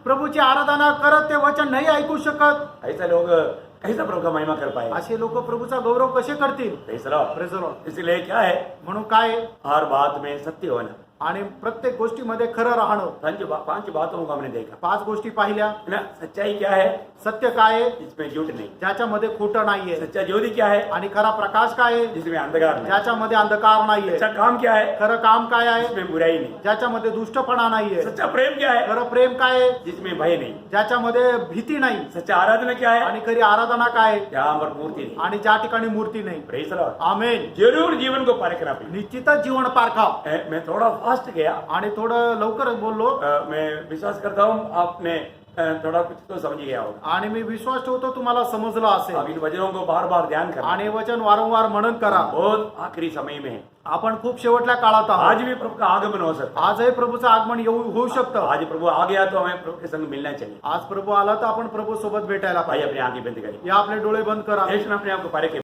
प्रभूची आराधना करत ते वचन नाही ऐकू शकत। ऐसा लोग कैसा प्रभु का महिमा कर पाए? असे लोक प्रभूचा गौरव कसे करतील? Praise the Lord। Praise the Lord। इसलिए क्या है? म्हणून काय? हर बात में सत्य होना। आणि प्रत्येक गोष्टीमध्ये खरं राहणं. पांच बातों को हमने देखा 5 गोष्टी पाहिल्या. है ना. सच्चाई क्या है? सत्य काय आहे? जिसमें झूठ नहीं. ज्याच्यामध्ये खोटं नाहीये. सच्चा ज्योति क्या है? आणि खरा प्रकाश काय आहे? जिसमें अंधकार नहीं. ज्याच्यामध्ये अंधकार नाहीये. सच्चा काम क्या है? खरं काम काय आहे? जिसमें बुराई नहीं. ज्याच्यामध्ये दुष्टपणा नाहीये. सच्चा प्रेम क्या है? खरं प्रेम काय आहे? जिसमें भय नहीं. ज्याच्यामध्ये भीती नाही. सच्चा आराधना क्या है? आणि खरी आराधना काय आहे? जहाँ पर मूर्ति नहीं. आणि ज्या ठिकाणी मूर्ती नाही. Praise the Lord. आमेन. जरूर जीवन को परखना पड़ेगा. निश्चितच जीवन पारखा. मैं थोड़ा फास्ट गया. आणि थोडं लवकर बोललो. मैं विश्वास करता हूँ आपने थोड़ा कुछ तो समझ गया होगा. आणि मी विश्वास ठेवतो तुम्हाला समजलं अब असेल. इन वचनों को बार बार ध्यान करना. आणि वचन वारंवार मनन करा. बहुत आखिरी समय में है. आपण खूप शेवटल्या काळात आहोत. आज भी प्रभु का आगमन हो सकता है. आजही प्रभूचं आगमन होऊ शकतं. आज प्रभु आ गया तो हमें प्रभु के संग मिलना चाहिए. आज प्रभु आला तर आपण प्रभू सोबत भेटायला भाई पाहिजे. अपनी आंखें बंद करिए. या आपले डोळे बंद करा. यीशु ने अपने आप को परखे